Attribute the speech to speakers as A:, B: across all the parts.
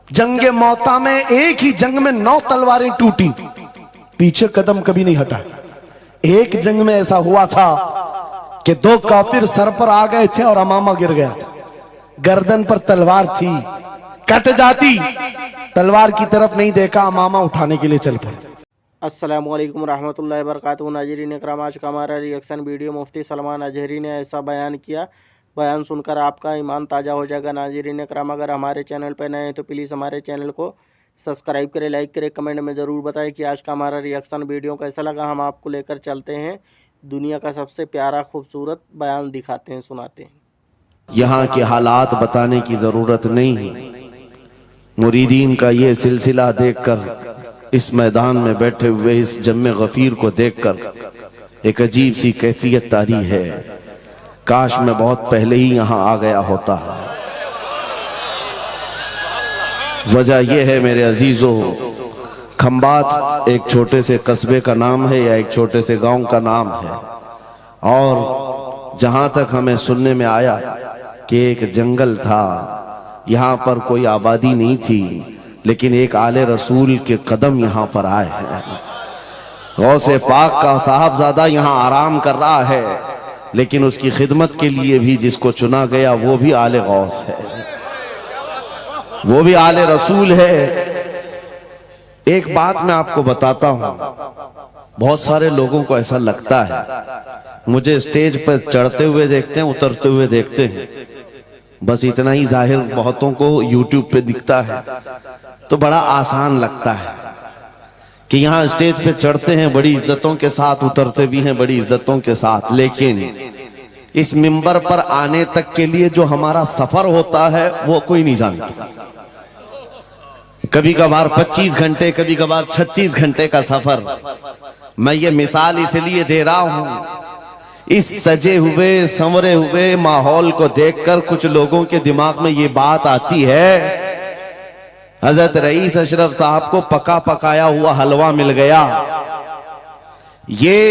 A: जंगे मौता में एक ही जंग में 9 तलवारें टूटी, पीछे कदम कभी नहीं हटा। एक जंग में ऐसा हुआ था कि 2 काफिर सर पर आ गए थे और अमामा गिर गया था। गर्दन पर तलवार थी, कट जाती, तलवार की तरफ नहीं देखा, अमामा उठाने के लिए चल पड़े।
B: अस्सलामु अलैकुम रहमतुल्लाहि व बरकातुहू। नाज़रीन इकराम, आज का हमारा रिएक्शन वीडियो मुफ्ती सलमान अजहरी ने ऐसा बयान किया, बयान सुनकर आपका ईमान ताज़ा हो जाएगा। नाज़रीन इकराम, अगर हमारे चैनल पर नए हैं तो प्लीज़ हमारे चैनल को सब्सक्राइब करें, लाइक करें, कमेंट में ज़रूर बताएं कि आज का हमारा रिएक्शन वीडियो कैसा लगा। हम आपको लेकर चलते हैं दुनिया का सबसे प्यारा खूबसूरत बयान, दिखाते हैं, सुनाते हैं।
A: यहाँ के हालात बताने की ज़रूरत नहीं है। मुरीदीन का ये सिलसिला देखकर, इस मैदान में बैठे हुए इस जम्मे गफीर को देखकर एक अजीब सी कैफियत तारी है। काश मैं बहुत पहले ही यहाँ आ गया होता। वजह यह है मेरे अजीजों, खंबात एक छोटे से कस्बे का नाम है या एक छोटे से गांव का नाम है, और जहां तक हमें सुनने में आया कि एक जंगल था, यहाँ पर कोई आबादी नहीं थी, लेकिन एक आले रसूल के कदम यहाँ पर आए हैं। गौसे पाक का साहबजादा यहाँ आराम कर रहा है, लेकिन उसकी खिदमत के लिए भी जिसको चुना गया वो भी आले गौस है, वो भी आले रसूल है। एक बात मैं आपको बताता हूं, बहुत सारे लोगों को ऐसा लगता है मुझे स्टेज पर चढ़ते हुए देखते हैं, उतरते हुए देखते हैं, बस इतना ही जाहिर बहुतों को यूट्यूब पे दिखता है, तो बड़ा आसान लगता है कि यहाँ स्टेज पे चढ़ते हैं बड़ी इज्जतों के साथ, उतरते भी हैं बड़ी इज्जतों के साथ, लेकिन इस मिंबर पर आने तक के लिए जो हमारा सफर होता है वो कोई नहीं जानता। कभी कभार 25 घंटे, कभी कभार 36 घंटे का सफर। मैं ये मिसाल इसलिए दे रहा हूं, इस सजे हुए संवरे हुए माहौल को देखकर कुछ लोगों के दिमाग में ये बात आती है, हजरत रईस अशरफ साहब को पका पकाया हुआ हलवा मिल गया। ये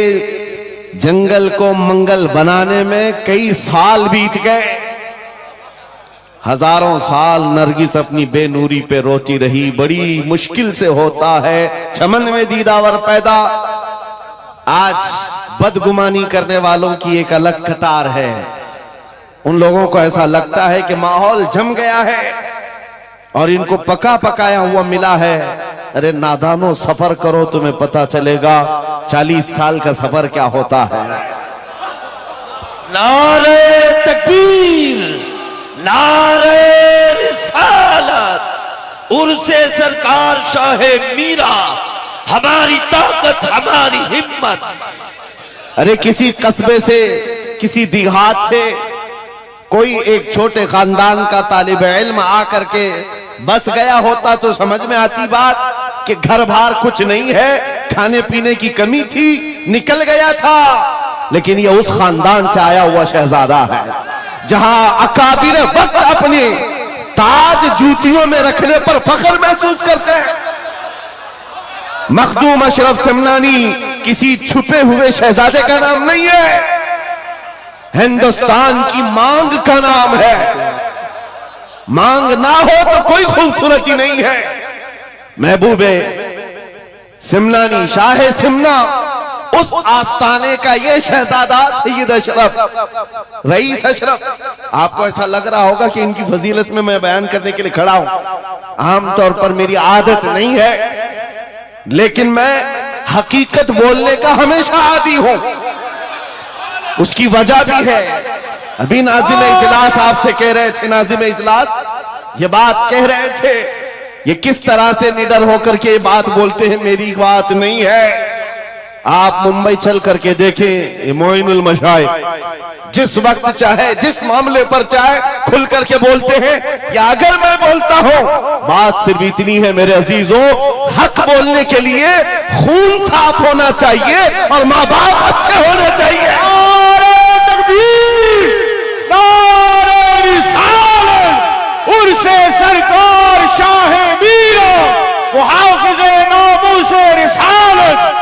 A: जंगल को मंगल बनाने में कई साल बीत गए, हजारों साल नरगिस अपनी बेनूरी पे रोती रही, बड़ी मुश्किल से होता है चमन में दीदावर पैदा। आज बदगुमानी करने वालों की एक अलग कतार है। उन लोगों को ऐसा लगता है कि माहौल जम गया है और इनको पका पकाया हुआ मिला है। अरे नादानो, सफर करो, तुम्हें पता चलेगा 40 साल का सफर क्या होता है।
C: नारे तकबीर, नारे रिसालत, उर्से सरकार शाहे मीरा, हमारी ताकत, हमारी हिम्मत।
A: अरे किसी कस्बे से, किसी देहात से कोई एक छोटे खानदान का तालिब इल्म आकर के बस गया होता तो समझ में आती बात कि घर बार कुछ नहीं है, खाने पीने की कमी थी, निकल गया था। लेकिन ये उस खानदान से आया हुआ शहजादा है जहां अकाबिर वक्त अपने ताज जूतियों में रखने पर फख्र महसूस करते हैं। मखदूम अशरफ समनानी किसी छुपे हुए शहजादे का नाम नहीं है, हिंदुस्तान की मांग का नाम है। मांग ना हो तो कोई खूबसूरती नहीं है। महबूबे सिमनानी, शाहे सिमना, उस आस्ताने का ये शहजादा सैयद अशरफ, रईस अशरफ। आपको ऐसा लग रहा होगा कि इनकी फजीलत में मैं बयान करने के लिए खड़ा हूं। आमतौर पर मेरी आदत नहीं है, लेकिन मैं हकीकत बोलने का हमेशा आदी हूं। उसकी वजह भी है। अभी नाज़िम इजलास आपसे कह रहे थे, नाज़िम इजलास ये बात कह रहे थे, ये किस तरह से निडर होकर के ये बात बोलते हैं, मेरी बात नहीं है। आप मुंबई चल करके देखें, मोइनुल मशाइख जिस वक्त चाहे, जिस मामले पर चाहे खुल करके बोलते हैं। या अगर मैं बोलता हूं, बात सिर्फ इतनी है मेरे अजीजों, हक बोलने के लिए खून साफ होना चाहिए और माँ बाप अच्छे होने चाहिए।
C: नारे तकबीर, नारे रिसालत, उर्से सरकार शाहे मीरा, मुहाफिज़े नामूसे रिसालत।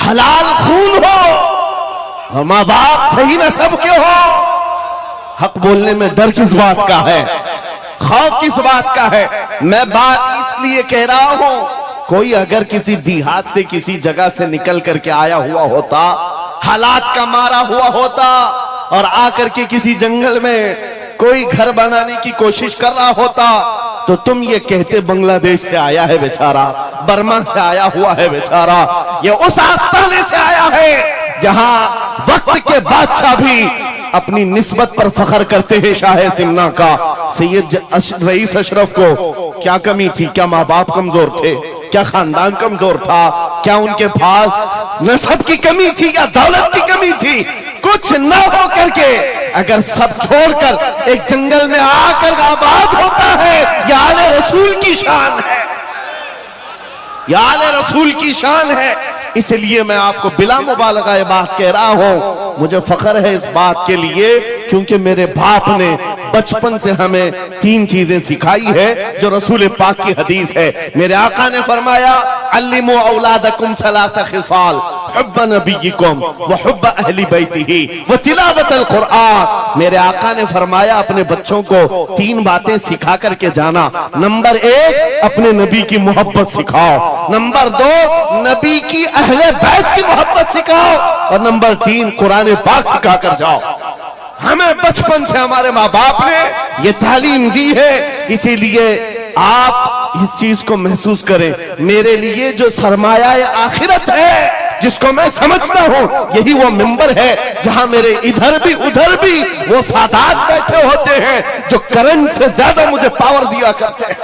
A: हलाल खून हो और माँ बाप सही नस्ब के हो। हक बोलने में डर किस बात का है। खौफ किस बात का है? मैं बात इसलिए कह रहा हूं, कोई अगर किसी देहात से किसी जगह से निकल करके आया हुआ होता, हालात का मारा हुआ होता और आकर के किसी जंगल में कोई घर बनाने की कोशिश कर रहा होता, तो तुम ये कहते बांग्लादेश से आया है बेचारा, बर्मा से आया हुआ है बेचारा, ये उस आस्थाने से आया है जहां वक्त के बादशाह भी अपनी निस्बत पर फख्र करते हैं। शाह सिमना का सैयद रईस अशरफ को क्या कमी थी? क्या माँ बाप कमजोर थे? क्या खानदान कमजोर था? क्या उनके पास नसब की कमी थी या दौलत की कमी थी? कुछ न हो करके अगर सब छोड़कर एक जंगल में आकर आबाद होता है, यह आले रसूल की शान है, यह आले रसूल की शान है। इसलिए मैं आपको बिला मुबालगा ये बात कह रहा हूं। मुझे फख्र है इस बात के लिए क्योंकि मेरे बाप ने बचपन से हमें 3 चीजें सिखाई है जो रसूल पाक की हदीस है। मेरे आका ने फरमाया, अल्लिमू औलादकुम सलासा खिसाल, हुब्ब नबीयिकुम व हुब्ब अहली बैतिही व तिलावतल कुरआन। मेरे आका ने फरमाया, अपने बच्चों को 3 बातें सिखा करके जाना। नंबर 1, अपने नबी की मोहब्बत सिखाओ। नंबर 2, नबी की अहले बैत की मोहब्बत सिखाओ। और नंबर 3, कुरान पाक सिखा कर जाओ। हमें बचपन से हमारे माँ बाप ने ये तालीम दी है, इसीलिए आप इस चीज को महसूस करें। मेरे लिए जो सरमाया आखिरत है, जिसको मैं समझता हूं, यही वो मिंबर है जहां मेरे इधर भी उधर भी वो सादात बैठे होते हैं जो करंट से ज्यादा मुझे पावर दिया करते हैं।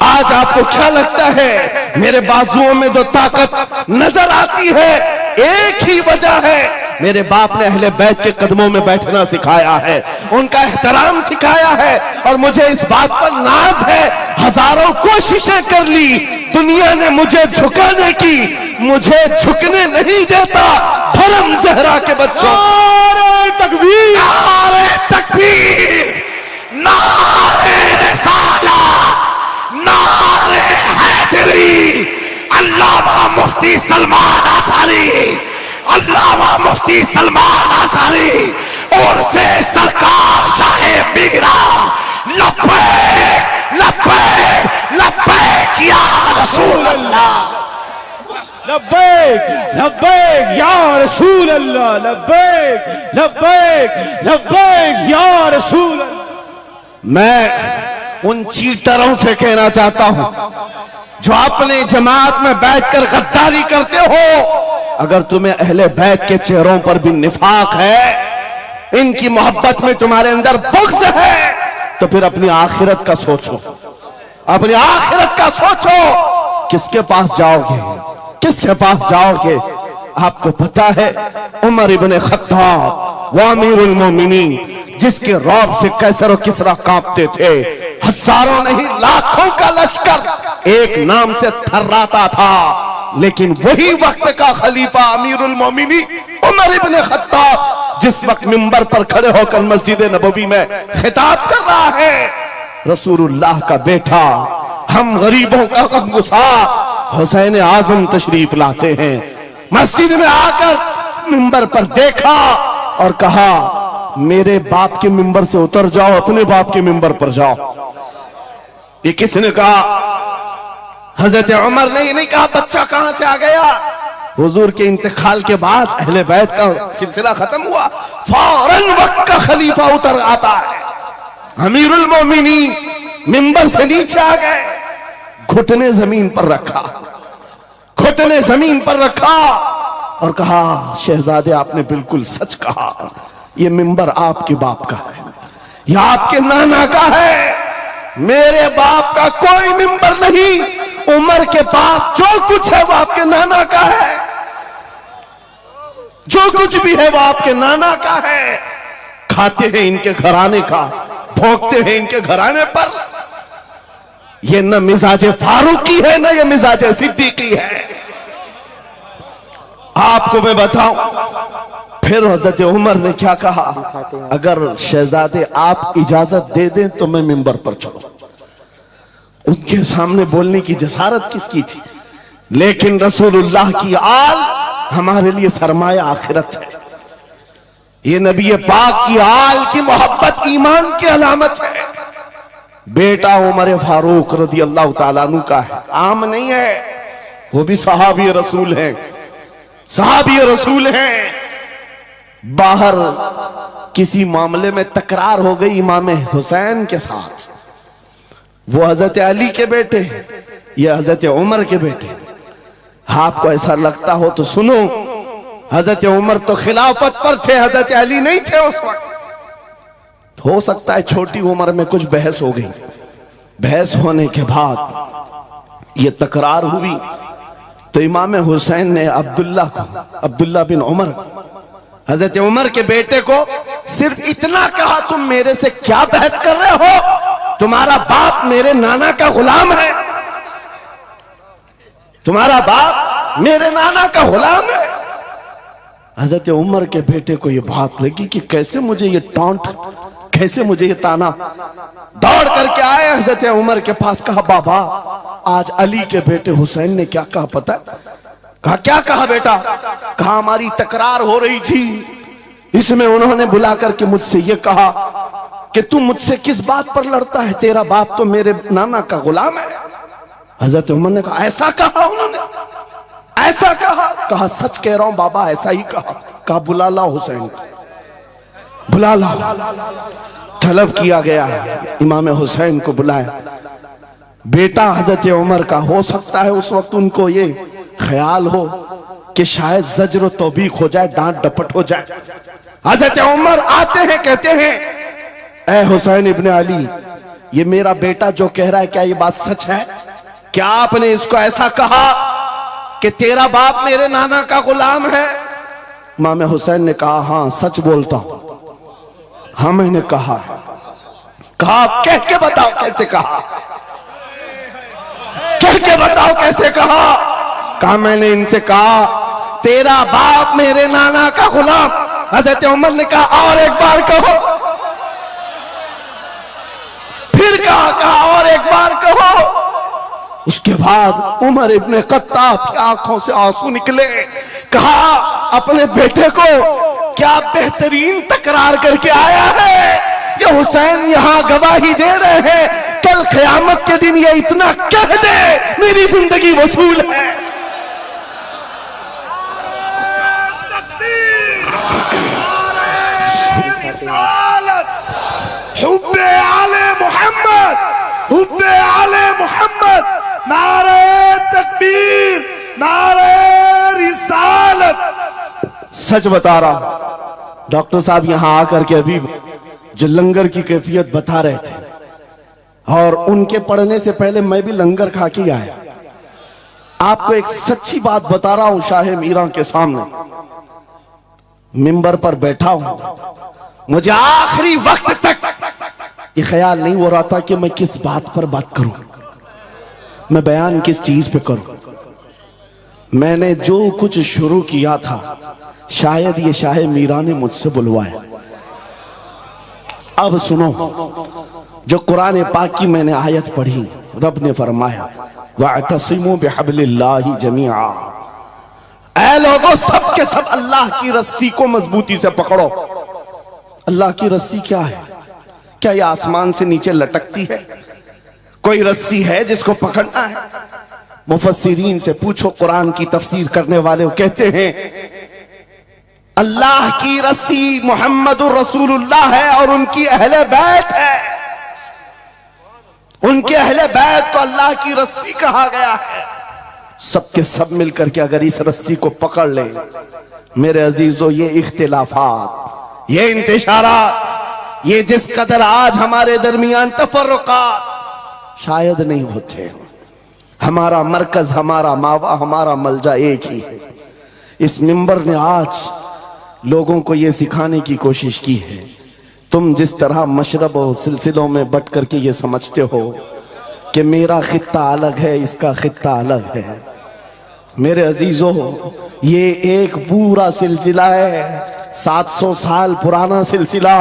A: आज आपको क्या लगता है मेरे बाजुओं में जो ताकत नजर आती है, एक ही वजह है, मेरे बाप ने अहले बैत के कदमों में बैठना सिखाया है, उनका एहतराम सिखाया है। और मुझे इस बात पर नाज है, हजारों कोशिशें कर ली दुनिया ने मुझे झुकाने की, मुझे झुकने नहीं देता धर्म ज़हरा के बच्चों। नारे तकबीर, नारे तकबीर, नारे रिसालत, नारे हैदरी। अल्लामा मुफ्ती सलमान आसारी, अल्लामा मुफ्ती सलमान आसारी और से सरकार शाहे मीरा, लब्बैक लब्बैक लब्बैक या रसूल अल्लाह,
D: लब्बैक लब्बैक या रसूल अल्लाह, लब्बैक लब्बैक लब्बैक या रसूल अल्लाह।
A: मैं उन चीटरों से कहना चाहता हूं जो अपने जमात में बैठकर गद्दारी करते हो, अगर तुम्हें अहले बैत के चेहरों पर भी निफाक है, इनकी मोहब्बत में तुम्हारे अंदर बुग़्ज़ है, तो फिर अपनी आखिरत का सोचो, अपनी आखिरत का सोचो। किसके पास जाओगे, किसके पास जाओगे? आपको पता है उमर इब्ने खत्ताब व अमीरुल मोमिनीन, जिसके रौब से कैसर और किसरा कांपते थे, हजारों नहीं लाखों का लश्कर एक नाम से थर्राता था, लेकिन वही वक्त का खलीफा अमीरुल मोमिनीन उमर इब्ने खत्ताब जिस वक्त मिंबर पर खड़े होकर मस्जिद नबवी में खिताब कर रहा है, रसूलुल्लाह का बेटा, हम गरीबों का गमगुसार हुसैन आजम तशरीफ लाते हैं, मस्जिद में आकर मिंबर पर देखा और कहा, मेरे बाप के मिंबर से उतर जाओ, अपने बाप के मिंबर पर जाओ। ये किसने कहा? हजरत उमर ने नहीं कहा बच्चा कहां से आ गया। हुजूर के इंतकाल के बाद अहले बैत का सिलसिला खत्म हुआ, फौरन वक्त का खलीफा उतर आता है, अमीरुल मोमिनीन मिंबर से नीचे आ गए, घुटने जमीन पर रखा, घुटने जमीन पर रखा और कहा, शहजादे आपने बिल्कुल सच कहा, यह मिंबर आपके बाप का है, यह आपके नाना का है, मेरे बाप का कोई मिंबर नहीं। उमर के पास जो कुछ है वो आपके नाना का है, जो कुछ भी है वो आपके नाना का है। खाते हैं इनके घराने का, भोगते हैं इनके घराने पर। ये न मिजाज फारूकी है, न ये मिजाज सिद्दीकी है। आपको मैं बताऊं, फिर हजरत उमर ने क्या कहा, अगर शहजादे आप इजाजत दे दें तो मैं मिंबर पर चढ़ूं। उनके सामने बोलने की जसारत किसकी थी? लेकिन रसूलुल्लाह की आल हमारे लिए सरमाया आखिरत है। ये नबी पाक की आल की मोहब्बत ईमान की अलामत है। बेटा उमर फारूक रदी अल्लाह ताला अन्हु का है, आम नहीं है, वो भी सहाबी रसूल है, सहाबी रसूल हैं। बाहर किसी मामले में तकरार हो गई इमाम हुसैन के साथ, वो हजरत अली के बेटे, ये हजरत उमर के बेटे। आपको ऐसा लगता हो तो सुनो, हजरत उमर तो खिलाफत पर थे, हजरत अली नहीं थे उस वक्त। हो सकता है छोटी उम्र में कुछ बहस हो गई, बहस होने के बाद ये तकरार हुई तो इमाम हुसैन ने अब्दुल्ला बिन उमर, हजरत उमर के बेटे को सिर्फ इतना कहा, तुम मेरे से क्या बहस कर रहे हो, तुम्हारा बाप मेरे नाना का गुलाम है, तुम्हारा बाप मेरे नाना का गुलाम है। हजरत उमर के बेटे को यह बात लगी कि कैसे मुझे ये टॉन्ट, कैसे मुझे ये ताना। दौड़ करके आए हजरत उमर के पास, कहा बाबा आज अली के बेटे हुसैन ने क्या कहा पता है? कहा क्या कहा बेटा? कहा हमारी तकरार हो रही थी, इसमें उन्होंने बुला करके मुझसे ये कहा कि तू मुझसे किस बात पर लड़ता है, तेरा बाप तो मेरे नाना का गुलाम है। हजरत उमर ने कहा ऐसा कहा उन्होंने, ऐसा कहा? कहा सच कह रहा हूं बाबा, ऐसा ही कहा। कहा बुला ला हुसैन, बुला ला। तलब किया गया, इमाम हुसैन को बुलाया। बेटा हजरत उमर का, हो सकता है उस वक्त उनको ये ख्याल हो कि शायद जज्र तौबीक हो जाए, डांट डपट हो जाए। हजरत उमर आते हैं, कहते हैं ए हुसैन इब्ने अली, ये मेरा बेटा जो कह रहा है क्या ये बात सच है? क्या आपने इसको ऐसा कहा कि तेरा बाप मेरे नाना का गुलाम है? इमाम हुसैन ने कहा हां सच बोलता हूं। हाँ मैंने कहा। कहा कह के बताओ कैसे कहा, कह के बताओ कैसे कहा? कहा मैंने इनसे कहा तेरा बाप मेरे नाना का गुलाम। हजरत उमर ने कहा और एक बार कहो। फिर कहा और एक बार कहो। उसके बाद उमर इब्ने खत्ताब की आंखों से आंसू निकले। कहा अपने बेटे को क्या बेहतरीन तकरार करके आया है, ये हुसैन यहां गवाही दे रहे हैं, कल क़यामत के दिन ये इतना कह दे मेरी जिंदगी वसूल है।
E: हुब्बे आले मोहम्मद, हुब्बे आले मोहम्मद, नारे तकबीर, नारे रिसालत।
A: सच बता रहा हूं, डॉक्टर साहब यहां आकर के अभी जो लंगर की कैफियत बता रहे थे, और उनके पढ़ने से पहले मैं भी लंगर खा के आया। आपको एक सच्ची बात बता रहा हूं, शाह मीरा के सामने मिंबर पर बैठा हूं, मुझे आखिरी वक्त तक ये ख्याल नहीं हो रहा था कि मैं किस बात पर बात करूं, मैं बयान किस चीज पे करूं। मैंने जो कुछ शुरू किया था शायद ये शाह मीरा ने मुझसे बुलवाया। अब सुनो, जो कुरान पाक की मैंने आयत पढ़ी, रब ने फरमाया वअतसिमू बिहब्लिल्लाहि जमीआ, ऐ लोगों सब के सब अल्लाह की रस्सी को मजबूती से पकड़ो। अल्लाह की रस्सी क्या है? क्या ये आसमान से नीचे लटकती है? कोई रस्सी है जिसको पकड़ना है? मुफस्सिरीन से पूछो, कुरान की तफसीर करने वाले कहते हैं अल्लाह की रस्सी मुहम्मदुर रसूलुल्लाह है और उनकी अहले बैत है। उनके अहले बैत को अल्लाह की रस्सी कहा गया है। सबके सब मिलकर के अगर इस रस्सी को पकड़ ले, मेरे अजीजों, ये इख्तिलाफात, ये इंतशारात, ये जिस कदर आज हमारे दरमियान तफर्रुकात शायद नहीं होते। हमारा मरकज, हमारा मावा, हमारा मलजा एक ही है। इस मिंबर ने आज लोगों को यह सिखाने की कोशिश की है, तुम जिस तरह मशरब और सिलसिलों में बट करके ये समझते हो कि मेरा खित्ता अलग है, इसका खित्ता अलग है, मेरे अजीजों, ये एक पूरा सिलसिला है, 700 साल पुराना सिलसिला,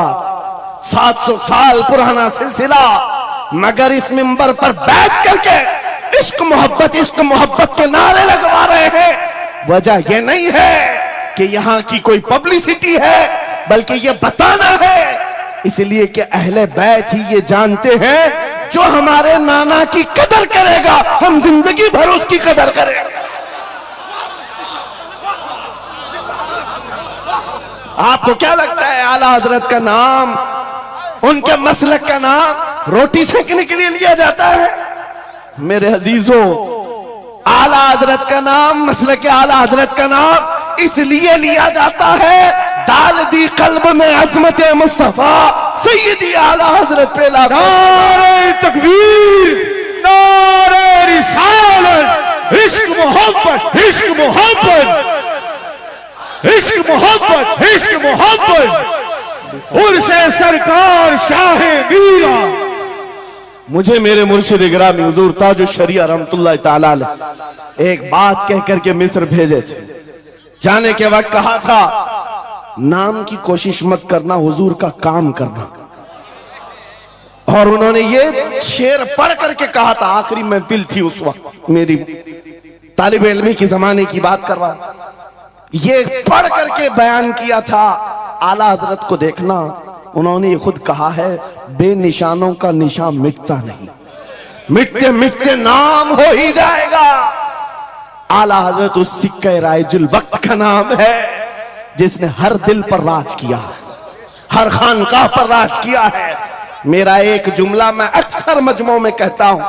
A: 700 साल पुराना सिलसिला। मगर इस मिंबर पर बैठ करके इश्क मोहब्बत के नारे लगवा रहे हैं। वजह यह नहीं है कि यहां की कोई पब्लिसिटी है, बल्कि ये बताना है, इसलिए कि अहले बैत ही ये जानते हैं जो हमारे नाना की कदर करेगा हम जिंदगी भर उसकी कदर करेंगे। आपको क्या लगता है आला हजरत का नाम, उनके मसलक का नाम रोटी सेकने के लिए लिया जाता है? मेरे अजीजों, आला हजरत का नाम, मसलक आला हजरत का नाम इसलिए लिया जाता है, डाल दी कल्ब में अजमत मुस्तफा सैयदी आला हजरत पे
D: नारे तकबीर, नारे रिसालत, इश्क मोहब्बत, इश्क मोहब्बत, इश्क मोहब्बत, इश्क मोहब्बत, उर्से सरकार शाहे मीरा।
A: मुझे मेरे मुर्शिद गिरामी हुजूर ताजुश शरिया रहमतुल्लाह ताला अलैह एक बात कह करके मिस्र भेजे थे। जाने के वक्त कहा था नाम की कोशिश मत करना, हुजूर का काम करना। और उन्होंने ये शेर पढ़ करके कहा था, आखिरी महफिल थी उस वक्त, मेरी तालिब इल्मी की जमाने की बात कर रहा हूं, ये पढ़ करके बयान किया था, आला हजरत को देखना। उन्होंने ये खुद कहा है, बेनिशानों का निशान मिटता नहीं, मिटते मिटते नाम हो ही जाएगा। आला हजरत उस सिक्के राइजुल वक्त का नाम है जिसने हर दिल पर राज किया, हर खानकाह पर राज किया है। मेरा एक जुमला मैं अक्सर मजमों में कहता हूं,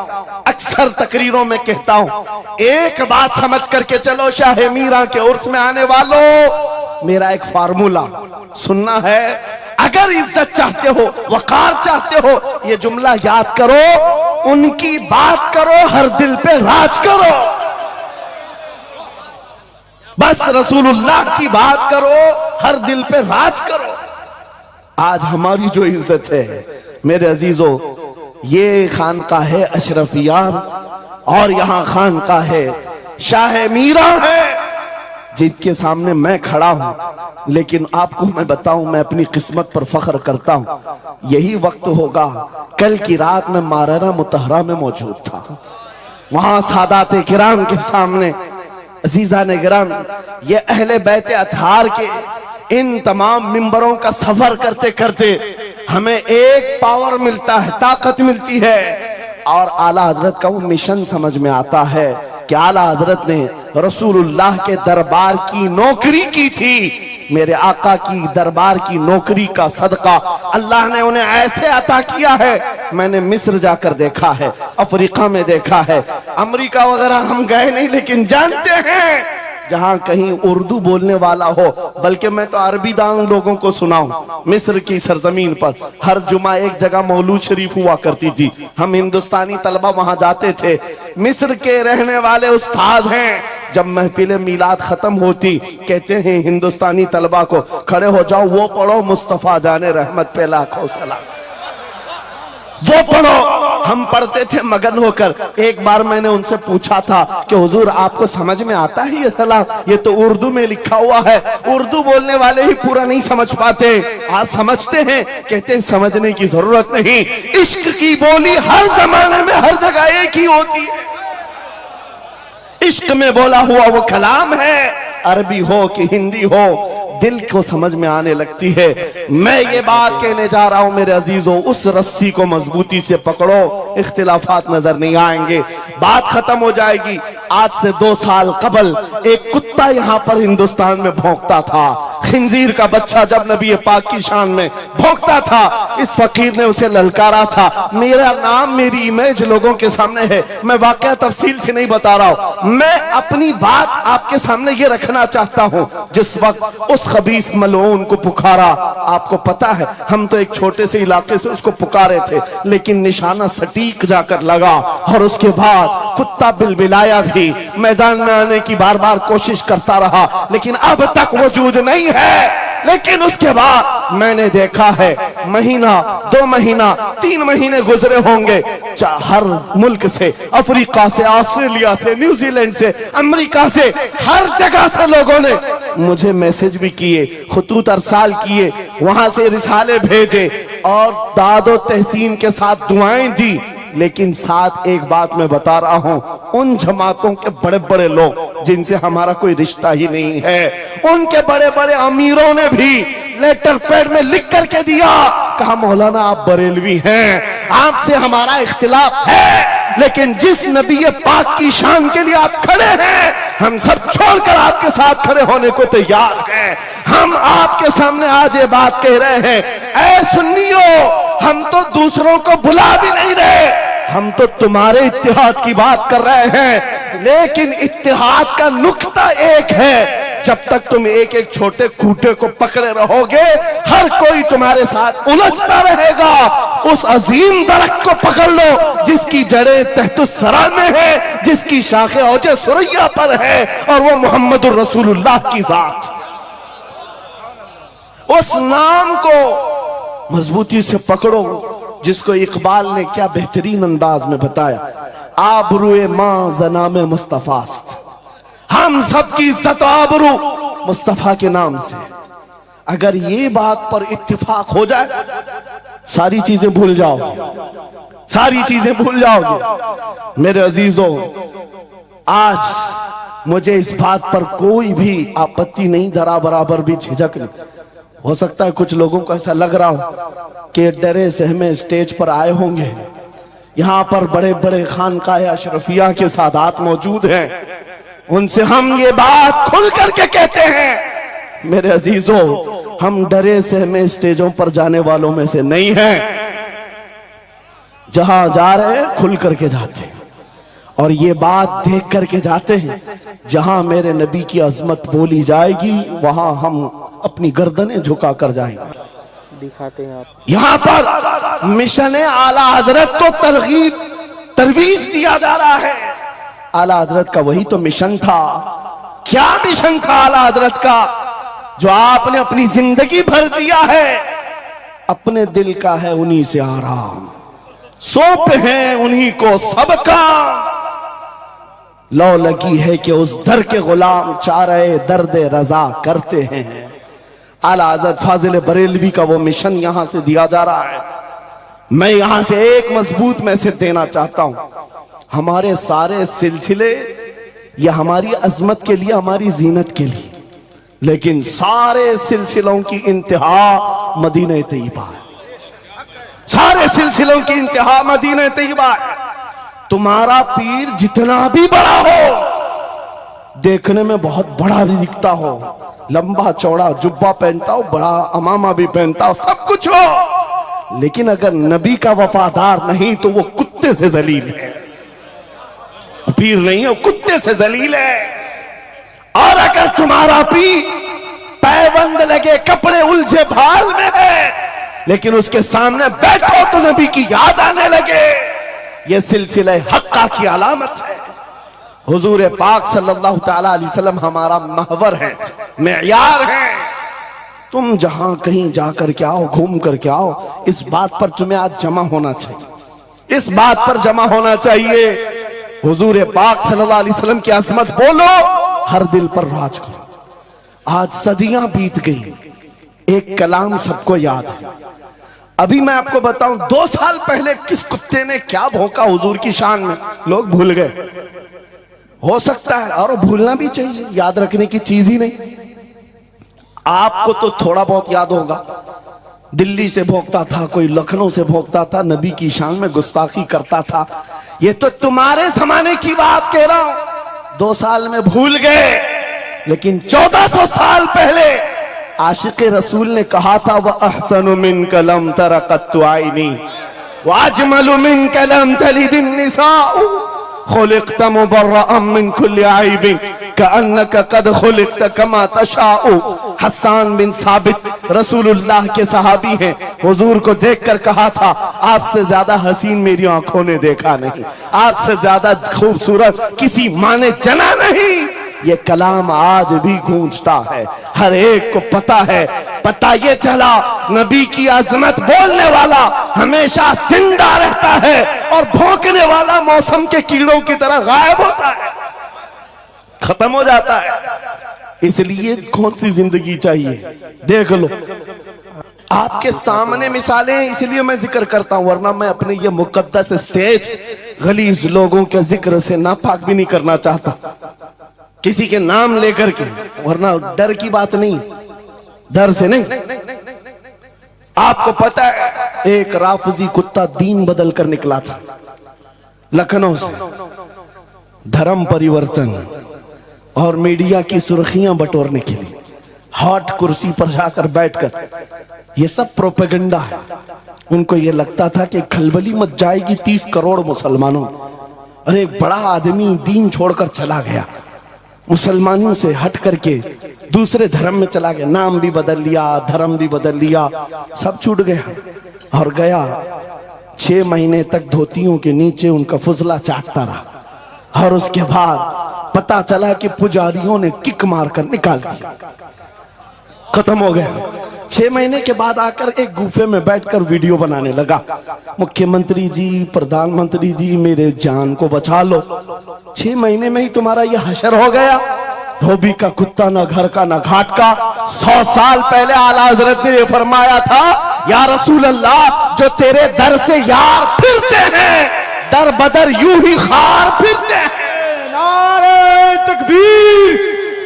A: अक्सर तकरीरों में कहता हूं, एक बात समझ करके चलो शाह मीरा के उर्स में आने वालों, मेरा एक फार्मूला सुनना है। अगर इज्जत चाहते हो, वकार चाहते हो, ये जुमला याद करो, उनकी बात करो, हर दिल पे राज करो। बस रसूलुल्लाह की बात करो, हर दिल पे राज करो। आज हमारी जो इज्जत है मेरे अजीजों, ये खानका है अशरफिया और यहां खानका है शाह मीरा है, जिनके सामने मैं खड़ा हूं। लेकिन आपको मैं बताऊं, मैं अपनी किस्मत पर फख्र करता हूं। यही वक्त होगा, कल की रात में माररा मुतहरा में मौजूद था, वहां सादात किराम के सामने, अजीजा ने गिराम, ये अहले बैत अतहार के इन तमाम मिंबरों का सफर करते करते हमें एक पावर मिलता है, ताकत मिलती है। और आला हजरत का वो मिशन समझ में आता है कि आला हजरत ने रसूलुल्लाह के दरबार की नौकरी की थी। मेरे आका की दरबार की नौकरी का सदका अल्लाह ने उन्हें ऐसे अता किया है। मैंने मिस्र जाकर देखा है, अफ्रीका में देखा है, अमेरिका वगैरह हम गए नहीं, लेकिन जानते हैं जहां कहीं उर्दू बोलने वाला हो, बल्कि मैं तो अरबी दान लोगों को सुनाऊं। मिस्र की सरजमीन पर हर जुमा एक जगह मौलूद शरीफ हुआ करती थी, हम हिंदुस्तानी तलबा वहां जाते थे। मिस्र के रहने वाले उस्ताद हैं, जब महफिल मीलाद खत्म होती कहते हैं हिंदुस्तानी तलबा को खड़े हो जाओ, वो पढ़ो मुस्तफा जाने रहमत पे लाखों सलाम, वो पढ़ो। हम पढ़ते थे मगन होकर। एक बार मैंने उनसे पूछा था कि हुजूर आपको समझ में आता है ये सलाम? ये तो उर्दू में लिखा हुआ है, उर्दू बोलने वाले ही पूरा नहीं समझ पाते, आप समझते हैं? कहते हैं समझने की जरूरत नहीं, इश्क की बोली हर जमाने में हर जगह एक ही होती है। इश्क में बोला हुआ वो कलाम है, अरबी हो कि हिंदी हो, दिल को समझ में आने लगती है। मैं ये बात कहने जा रहा हूं मेरे अजीजों, उस रस्सी को मजबूती से पकड़ो, इख्तिलाफात नजर नहीं आएंगे, बात खत्म हो जाएगी। आज से 2 साल कबल एक कुत्ता यहाँ पर हिंदुस्तान में भौंकता था, खिंजीर का बच्चा जब नबी पाक की शान में भौंकता था, इस फकीर ने उसे ललकारा था। मेरा नाम, मेरी इमेज लोगों के सामने है, मैं वाकया तफसील से नहीं बता रहा हूं, मैं अपनी बात आपके सामने ये रखना चाहता हूं। जिस वक्त उस खबीस मलऊन को पुकारा, आपको पता है हम तो एक छोटे से इलाके से उसको पुकारे थे, लेकिन निशाना सटीक जाकर लगा और उसके बाद कुत्ता बिलबिलाया भी, मैदान में आने की बार बार कोशिश करता रहा, लेकिन अब तक वजूद नहीं है। लेकिन उसके बाद मैंने देखा है, महीना, 2 महीना, 3 महीने गुजरे होंगे, हर मुल्क से, अफ्रीका से, ऑस्ट्रेलिया से, न्यूजीलैंड से, अमेरिका से, हर जगह से लोगों ने मुझे मैसेज भी किए, खुतूत अरसाल किए, वहां से रिसाले भेजे और दादो तहसीन के साथ दुआएं दी। लेकिन साथ एक बात मैं बता रहा हूं, उन जमातों के बड़े बड़े लोग जिनसे हमारा कोई रिश्ता ही नहीं है, उनके बड़े बड़े अमीरों ने भी लेटर पैड में लिख करके दिया, कहा मौलाना आप बरेलवी हैं, आपसे हमारा इख्तिलाफ है, लेकिन जिस नबी पाक की शान के लिए आप खड़े हैं, हम सब छोड़कर आपके साथ खड़े होने को तैयार हैं। हम आपके सामने आज ये बात कह रहे हैं, ऐ सुन्नियों, हम तो दूसरों को बुला भी नहीं रहे, हम तो तुम्हारे इत्तेहाद की बात कर रहे हैं, लेकिन इत्तेहाद का नुक्ता एक है, जब तक तुम एक एक छोटे खूंटे को पकड़े रहोगे, हर कोई तुम्हारे साथ उलझता रहेगा। उस अजीम दरख्त को पकड़ लो जिसकी जड़ें तहतुस सरा में है, जिसकी शाखें औजे सुरैया पर है, और वो मोहम्मदुर रसूलुल्लाह की जात। उस नाम को मजबूती से पकड़ो जिसको इकबाल ने क्या बेहतरीन अंदाज में बताया, आबरूए मां जनामे मुस्तफास्त, हम सबकी इज्जत आबरू मुस्तफा के नाम से। अगर ये बात पर इत्तिफाक हो जाए, सारी चीजें भूल जाओगे, सारी चीजें भूल जाओगे। मेरे अजीजों, आज मुझे इस बात पर कोई भी आपत्ति नहीं, धरा बराबर भी झिझक नहीं। हो सकता है कुछ लोगों को ऐसा लग रहा हो कि डरे सहमे स्टेज पर आए होंगे, यहां पर बड़े बड़े खानकाह अशरफिया के सादात मौजूद हैं, उनसे हम ये बात खुल करके कहते हैं। मेरे अजीजों, हम डरे सहमे स्टेजों पर जाने वालों में से नहीं हैं, जहां जा रहे हैं खुल करके जाते हैं, और ये बात देख करके जाते हैं, जहां मेरे नबी की अजमत बोली जाएगी वहां हम अपनी गर्दनें झुका कर जाएंगे।
B: दिखाते हैं आप।
A: यहां पर मिशन आला हजरत को तरवीज दिया जा रहा है। आला हजरत का वही तो मिशन था। क्या मिशन था आला हजरत का, जो आपने अपनी जिंदगी भर दिया है? अपने दिल का है उन्हीं से आराम, सौंप है उन्हीं को सबका, लौ लगी है कि उस दर के गुलाम चारे दर्द रजा करते हैं। आला हजरत फाजिल बरेलवी का वो मिशन यहां से दिया जा रहा है। मैं यहां से एक मजबूत मैसेज देना चाहता हूं, हमारे सारे सिलसिले ये हमारी अजमत के लिए, हमारी जीनत के लिए, लेकिन सारे सिलसिलों की इंतहा मदीना तैयबा है। सारे सिलसिलों की इंतहा मदीना तैयबा है। तुम्हारा पीर जितना भी बड़ा हो, देखने में बहुत बड़ा भी दिखता हो, लंबा चौड़ा जुब्बा पहनता हो, बड़ा अमामा भी पहनता हो, सब कुछ हो, लेकिन अगर नबी का वफादार नहीं तो वो कुत्ते से जलील है। पीर नहीं है, वो कुत्ते से जलील है। और अगर तुम्हारा पीर पैबंद लगे, कपड़े उलझे भाल में है, लेकिन उसके सामने बैठो तो नबी की याद आने लगे, ये सिलसिला हक्का की अलामत है। हुजूर पाक सल्लल्लाहु ताला अलैहि वसल्लम हमारा महवर है, मेयार है। तुम जहां कहीं जाकर के आओ, घूम करके आओ, इस बात पर तुम्हें आज जमा होना चाहिए, इस बात पर जमा होना चाहिए। हुजूर पाक सल्लल्लाहु अलैहि वसल्लम की अजमत बोलो, हर दिल पर राज करो। आज सदियां बीत गई, एक कलाम सबको याद है। अभी मैं आपको बताऊं, 2 साल पहले किस कुत्ते ने क्या भौंका हुजूर की शान में, लोग भूल गए। हो सकता है, और भूलना भी चाहिए, याद रखने की चीज ही नहीं। आपको तो थोड़ा बहुत याद होगा, दिल्ली से भोंकता था, कोई लखनऊ से भोंकता था, नबी की शान में गुस्ताखी करता था। ये तो तुम्हारे जमाने की बात कह रहा हूं, 2 साल में भूल गए, लेकिन 1400 साल पहले आशिक रसूल ने कहा था, वह अहसनु मिन कलम तरक़त आइनी व अजमलु मिन कलम तलिदिन निसाउ खुलिक़त मुबर्रअन मिन कुल्लि आइबिन कअन्नका क़द खुलिक़त कमा तशाउ। हस्सान बिन साबित रसूलुल्लाह के सहाबी हैं, हुजूर को देखकर कहा था, आपसे ज्यादा हसीन मेरी आंखों ने देखा नहीं, आपसे ज्यादा खूबसूरत किसी माँ ने जना नहीं। ये कलाम आज भी गूंजता है, हर एक को पता है। पता ये चला, नबी की अजमत बोलने वाला हमेशा जिंदा रहता है, और भौंकने वाला मौसम के कीड़ों की तरह गायब होता है, खत्म हो जाता है। इसलिए कौन सी जिंदगी चाहिए, देख लो। आपके सामने मिसालें, इसलिए मैं जिक्र करता हूं, वरना मैं अपने ये मुकद्दस स्टेज गलीज लोगों के जिक्र से नापाक भी नहीं करना चाहता, किसी के नाम लेकर के, वरना डर की बात नहीं, डर से नहीं, आपको पता है एक राफजी कुत्ता दीन बदल कर निकला था लखनऊ से, धर्म परिवर्तन और मीडिया की सुर्खियां बटोरने के लिए हॉट कुर्सी पर जाकर बैठकर, ये सब प्रोपेगेंडा है। उनको ये लगता था कि खलबली मच जाएगी 30 करोड़ मुसलमानों। अरे एक बड़ा आदमी दीन छोड़कर चला गया, मुसलमानों से हट करके दूसरे धर्म में चला गया, नाम भी बदल लिया, धर्म भी बदल लिया, सब छूट गया और गया 6 महीने तक धोतियों के नीचे उनका फुजला चाटता रहा। और उसके बाद पता चला कि पुजारियों ने किक मारकर निकाल दिया, खत्म हो गया। 6 महीने के बाद आकर एक गुफे में बैठकर वीडियो बनाने लगा, मुख्यमंत्री जी, प्रधानमंत्री जी, मेरे जान को बचा लो। 6 महीने में ही तुम्हारा यह हशर हो गया। धोबी का कुत्ता, ना घर का ना घाट का। 100 साल पहले आला हजरत ने यह फरमाया था, या रसूल अल्लाह, जो तेरे दर से यार फिरते हैं, दर बदर यूं ही खार फिरते हैं।
D: नारे तकबीर,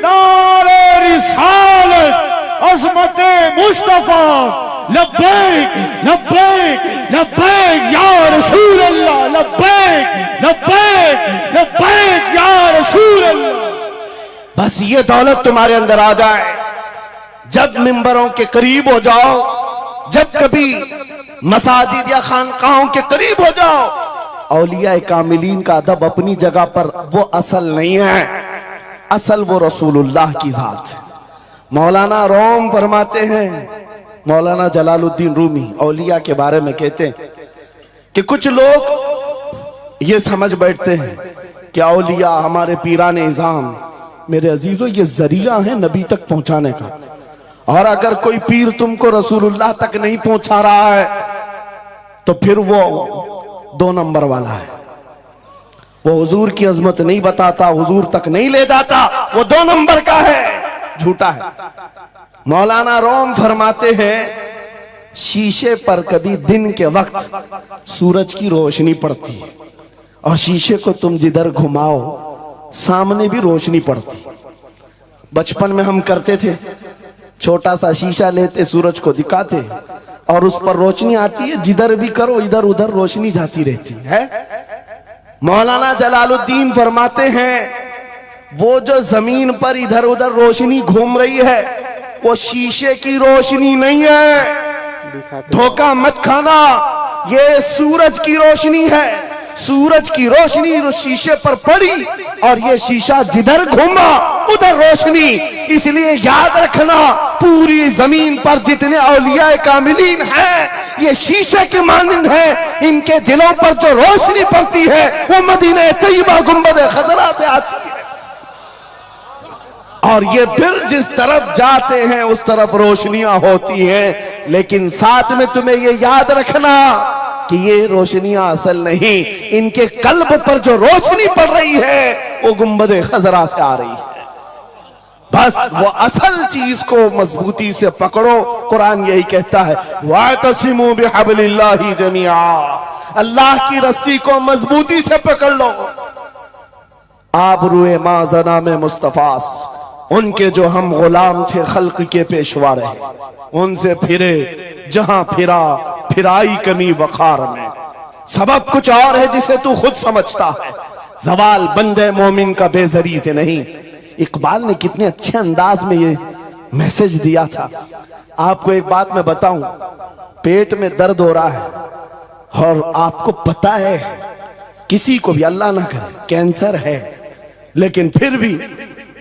D: नारे रिसालत, अज़मत मुस्तफा, लब्बैक लब्बैक लब्बैक या रसूल अल्लाह, लब्बैक लब्बैक लब्बैक या रसूल अल्लाह।
A: बस ये दौलत तुम्हारे अंदर आ जाए, जब मिंबरों के करीब हो जाओ, जब कभी मसाजिद या खानकाहों के करीब हो जाओ, औलिया कामिलीन का अदब अपनी जगह पर, वो असल नहीं है, असल वो रसूलुल्लाह की जात। मौलाना रोम फरमाते हैं, मौलाना जलालुद्दीन रूमी औलिया के बारे में कहते हैं कि कुछ लोग ये समझ बैठते हैं कि औलिया हमारे पीराने इज़ाम, मेरे अजीजों, ये जरिया है नबी तक पहुंचाने का। और अगर कोई पीर तुमको रसूलुल्लाह तक नहीं पहुंचा रहा है तो फिर वो 2 नंबर वाला है। वो हुजूर की अजमत नहीं बताता, हुजूर तक नहीं ले जाता, वो 2 नंबर का है, झूठा है। मौलाना रोम फरमाते हैं, शीशे पर कभी दिन के वक्त सूरज की रोशनी पड़ती है और शीशे को तुम जिधर घुमाओ सामने भी रोशनी पड़ती। बचपन में हम करते थे, छोटा सा शीशा लेते, सूरज को दिखाते और उस पर रोशनी आती है, जिधर भी करो इधर उधर रोशनी जाती रहती है। मौलाना जलालुद्दीन फरमाते हैं, वो जो जमीन पर इधर उधर रोशनी घूम रही है वो शीशे की रोशनी नहीं है, धोखा मत खाना, ये सूरज की रोशनी है। सूरज की रोशनी शीशे पर पड़ी और ये शीशा जिधर घूमा उधर रोशनी। इसलिए याद रखना, पूरी जमीन पर जितने औलिया कामिलीन हैं ये शीशे के मानंद हैं, इनके दिलों पर जो रोशनी पड़ती है वो मदीना तैयबा गुंबद खजरा से आती है और ये फिर जिस तरफ जाते हैं उस तरफ रोशनियां होती हैं। लेकिन साथ में तुम्हें ये याद रखना कि ये रोशनियां असल नहीं, इनके कल्ब पर जो रोशनी पड़ रही है वो गुंबद खजरा से आ रही है। बस वो असल चीज को मजबूती से पकड़ो। कुरान यही कहता है, वातसिमू बिहब्लिल्लाहि जमीआ, अल्लाह की रस्सी को मजबूती से पकड़ लो। आबरूए माजना में मुस्तफास, उनके जो हम गुलाम थे, खल्क के पेशवा रहे, उनसे फिरे जहां फिरा फिराई कमी वखार में। सबब कुछ और है जिसे तू खुद समझता है, जवाल बंदे मोमिन का बेजरी से नहीं। इकबाल ने कितने अच्छे अंदाज में ये मैसेज दिया था। आपको एक बात मैं बताऊं, पेट में दर्द हो रहा है और आपको पता है किसी को भी, अल्लाह ना करे, कैंसर है, लेकिन फिर भी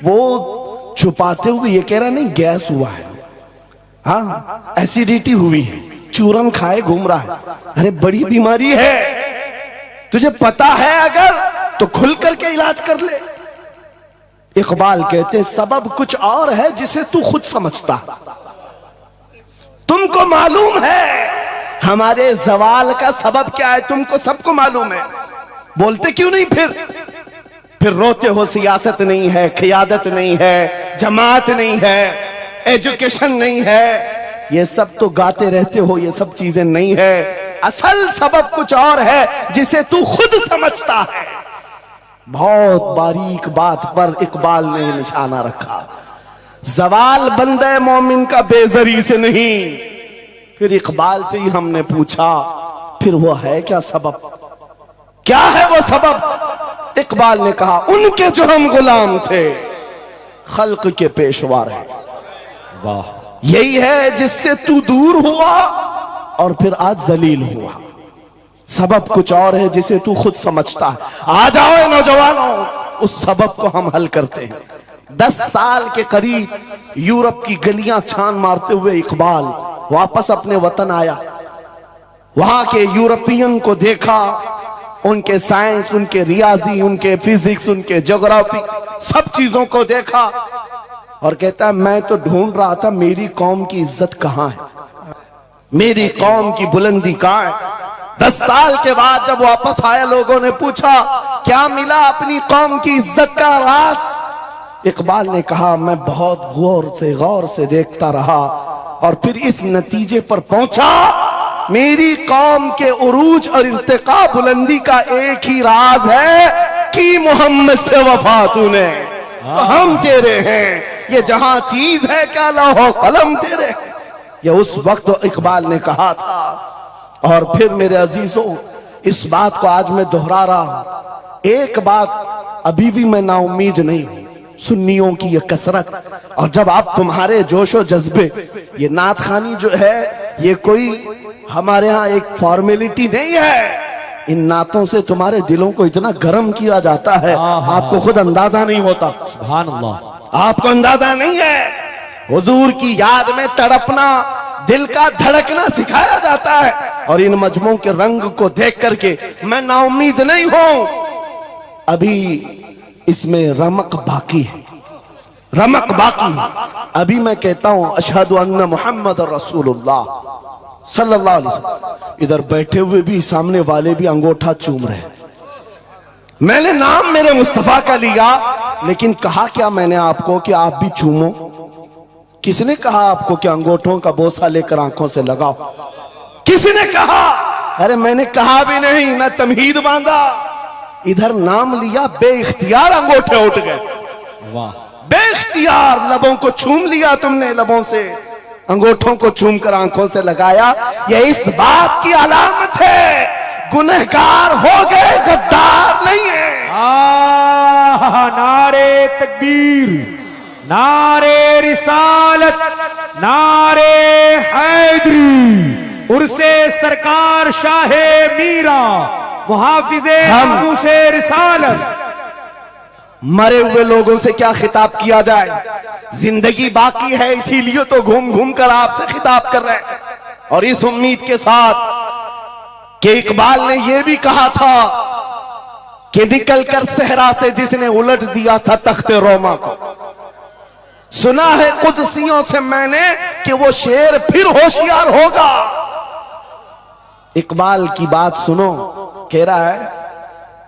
A: वो छुपाते हुए ये कह रहा नहीं गैस हुआ है, हाँ एसिडिटी हुई है, चूरन खाए घूम रहा है। अरे बड़ी बीमारी है, तुझे पता है अगर तो खुल करके इलाज कर ले। इकबाल कहते सबब कुछ और है जिसे तू खुद समझता। तुमको मालूम है हमारे जवाल का सबब क्या है, तुमको सबको मालूम है, बोलते क्यों नहीं? फिर रोते हो सियासत नहीं है, क़ियादत नहीं है, जमात नहीं है, एजुकेशन नहीं है, ये सब तो गाते रहते हो, ये सब चीजें नहीं है। असल सबब कुछ और है जिसे तू खुद समझता है। बहुत बारीक बात पर इकबाल ने निशाना रखा। जवाल बंदे मोमिन का बेजरी से नहीं, फिर इकबाल से ही हमने पूछा, फिर वो है क्या सबब, क्या है वो सबब? इकबाल ने कहा, उनके जो हम गुलाम थे खल्क के पेशवा रहे।
D: वाह,
A: यही है जिससे तू दूर हुआ और फिर आज जलील हुआ। सबब कुछ और है जिसे तू खुद समझता है। आ जाओ नौजवानों, उस सबब को हम हल करते हैं। 10 साल के करीब यूरोप की गलियां छान मारते हुए इकबाल वापस अपने वतन आया। वहां के यूरोपियन को देखा, उनके साइंस, उनके रियाजी, उनके फिजिक्स, उनके ज्योग्राफी, सब चीजों को देखा और कहता है, मैं तो ढूंढ रहा था मेरी कौम की इज्जत कहां है, मेरी कौम की बुलंदी कहां है। 10 साल के बाद जब वापस आया, लोगों ने पूछा, क्या मिला अपनी कौम की इज्जत का राज? इकबाल ने कहा, मैं बहुत गौर से देखता रहा और फिर इस नतीजे पर पहुंचा, मेरी कौम के उरूज और इर्तिका बुलंदी का एक ही राज है कि मोहम्मद से वफा तूने, तो हम तेरे हैं। ये जहां चीज है क्या लौह कलम तेरे। ये उस वक्त इकबाल ने कहा था। और फिर मेरे अजीजों, इस बात को आज मैं दोहरा रहा हूं। एक बात अभी भी मैं नाउम्मीद नहीं हूं, सुन्नियों की ये कसरत। और जब आप तुम्हारे जोशो जज्बे, ये नात खानी जो है, ये कोई हमारे यहाँ एक फॉर्मेलिटी नहीं है। इन नातों से तुम्हारे दिलों को इतना गर्म किया जाता है, आपको खुद अंदाजा नहीं होता।
D: सुभान अल्लाह,
A: आपको अंदाजा नहीं है। हुजूर की याद में तड़पना, दिल का धड़कना सिखाया जाता है। और इन मजमों के रंग को देख करके मैं नाउम्मीद नहीं हूं। अभी इसमें रमक बाकी है, रमक बाकी है। अभी मैं कहता हूं, अशहदु अन्ना मुहम्मद रसूलुल्लाह सल्लल्लाहु अलैहि वसल्लम। इधर बैठे हुए भी, सामने वाले भी अंगूठा चूम रहे। मैंने नाम मेरे मुस्तफा का लिया, लेकिन कहा क्या मैंने आपको कि आप भी चूमो? किसने कहा आपको कि अंगूठों का बोसा लेकर आंखों से लगाओ? किसने कहा? अरे मैंने कहा भी नहीं, ना तमहीद बांधा। इधर नाम लिया, बेइख्तियार अंगूठे उठ गए।
D: वाह,
A: बेइख्तियार लबों को छूम लिया तुमने, लबों से अंगूठों को चूम कर आंखों से लगाया। यह इस बात की अलामत है गुनहगार हो गए, गद्दार नहीं है।
D: नारे तकबीर, नारे रिसालत, नारे हैदरी, उर्से सरकार शाहे मीरा, मुहाफिजे
A: हम
D: से रिसालत।
A: मरे हुए लोगों से क्या खिताब किया जाए? जिंदगी बाकी है, इसीलिए तो घूम घूम कर आपसे खिताब कर रहे हैं। और इस उम्मीद के साथ कि इकबाल ने यह भी कहा था कि निकल कर सहरा से जिसने उलट दिया था तख्ते रोमा को, सुना है कुदसियों से मैंने कि वो शेर फिर होशियार होगा। इकबाल की बात सुनो, कह रहा है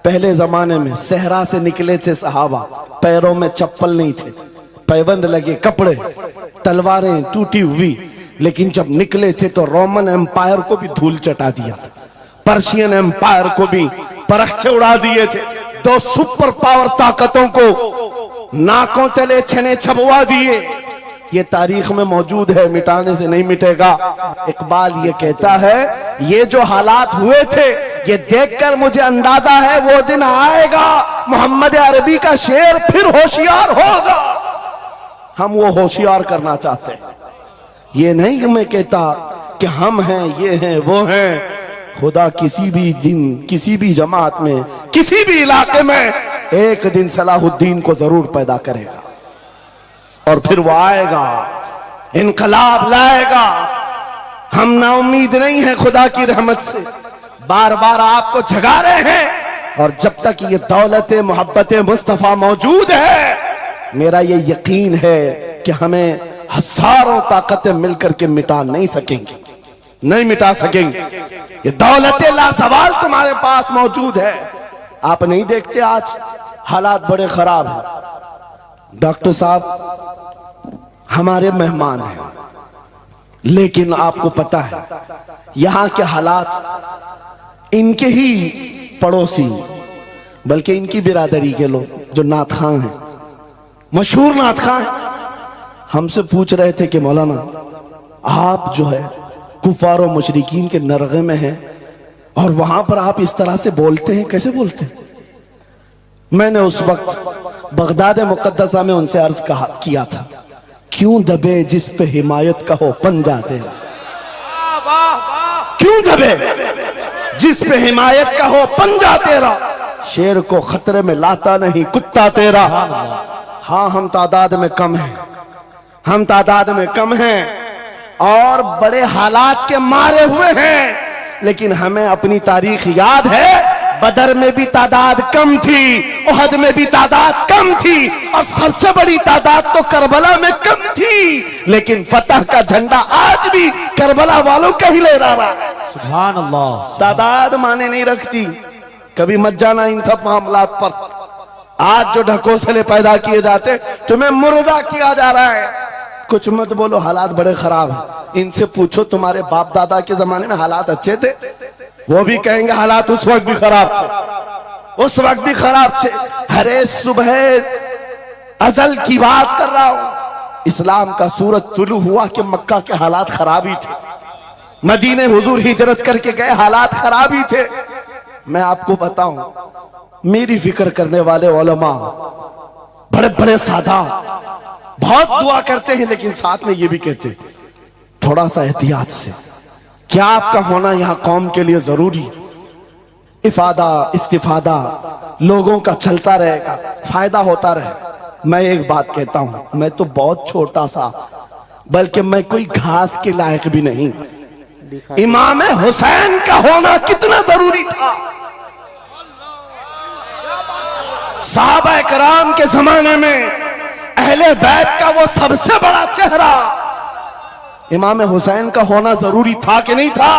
A: पहले जमाने में सहरा से निकले थे सहाबा, पैरों में चप्पल नहीं थे, पैबंद लगे कपड़े, तलवारें टूटी हुई, लेकिन जब निकले थे तो रोमन एम्पायर को भी धूल चटा दिया था, पर्शियन एम्पायर को भी परखचे उड़ा दिए थे। 2 सुपर पावर ताकतों को नाकों तले छने छबवा दिए। ये तारीख में मौजूद है, मिटाने से नहीं मिटेगा। इकबाल ये कहता है, ये जो हालात हुए थे, ये देखकर मुझे अंदाजा है वो दिन आएगा, मोहम्मद अरबी का शेर फिर होशियार होगा। हम वो होशियार करना चाहते हैं। ये नहीं कि मैं कहता कि हम हैं, ये हैं, वो हैं। खुदा किसी भी दिन, किसी भी जमात में, किसी भी इलाके में एक दिन सलाहुद्दीन को जरूर पैदा करेगा और फिर वो आएगा, इनकलाब लाएगा। हम ना उम्मीद नहीं है खुदा की रहमत से, बार बार आपको जगा रहे हैं। और जब तक ये दौलत मोहब्बत मुस्तफा मौजूद है, मेरा ये यकीन है कि हमें हजारों ताकतें मिलकर के मिटा नहीं सकेंगी, नहीं मिटा सकेंगे। ये दौलत लासवाल तुम्हारे पास मौजूद है। आप नहीं देखते आज हालात बड़े खराब हैं। डॉक्टर साहब हमारे मेहमान हैं, लेकिन आपको पता है यहां के हालात इनके ही पड़ोसी, बल्कि इनकी बिरादरी के लोग जो नात खां हैं, मशहूर नात खां हैं, हमसे पूछ रहे थे कि मौलाना आप जो है कुफार और मुशरिकीन के नरगे में हैं, और वहां पर आप इस तरह से बोलते हैं, कैसे बोलते हैं? मैंने उस वक्त बगदाद मुकद्दसा में उनसे अर्ज किया था, क्यों दबे जिस पे हिमायत का हो पंजा तेरा, क्यों दबे जिस पे हिमायत का हो पंजा तेरा, शेर को खतरे में लाता नहीं कुत्ता तेरा। हाँ, हम तादाद में कम हैं, हम तादाद में कम हैं और बड़े हालात के मारे हुए हैं, लेकिन हमें अपनी तारीख याद है। बदर में भी तादाद कम थी, उहद में भी तादाद कम थी, और सबसे बड़ी तादाद तो करबला में कम थी, लेकिन फतह का झंडा आज भी करबला वालों का ही लहरा रहा है।
D: सुभान अल्लाह।
A: तादाद माने नहीं रखती, कभी मत जाना इन सब मामलात पर। आज जो ढकोसले पैदा किए जाते, तुम्हें मुर्दा किया जा रहा है। कुछ मत बोलो, हालात बड़े खराब हैं। इनसे पूछो तुम्हारे बाप दादा के जमाने में हालात अच्छे थे, वो भी कहेंगे हालात उस वक्त भी खराब थे, उस वक्त भी खराब थे। हरे सुबह अजल की बात कर रहा हूं, इस्लाम का सूरज तुलू हुआ कि मक्का के हालात खराब ही थे, मदीने हुजूर हिजरत करके गए, हालात खराब ही थे। मैं आपको बताऊं, मेरी फिक्र करने वाले उलमा बड़े बड़े सादा बहुत दुआ करते हैं, लेकिन साथ में ये भी कहते हैं थोड़ा सा एहतियात से, क्या आपका होना यहां कौम के लिए जरूरी, इफादा इस्तिफादा लोगों का चलता रहेगा, फायदा होता रहे। मैं एक बात कहता हूं, मैं तो बहुत छोटा सा, बल्कि मैं कोई घास के लायक भी नहीं। इमाम हुसैन का होना कितना जरूरी था। सहाबा कराम के जमाने में अहले बैत का वो सबसे बड़ा चेहरा इमाम हुसैन का होना जरूरी था कि नहीं था?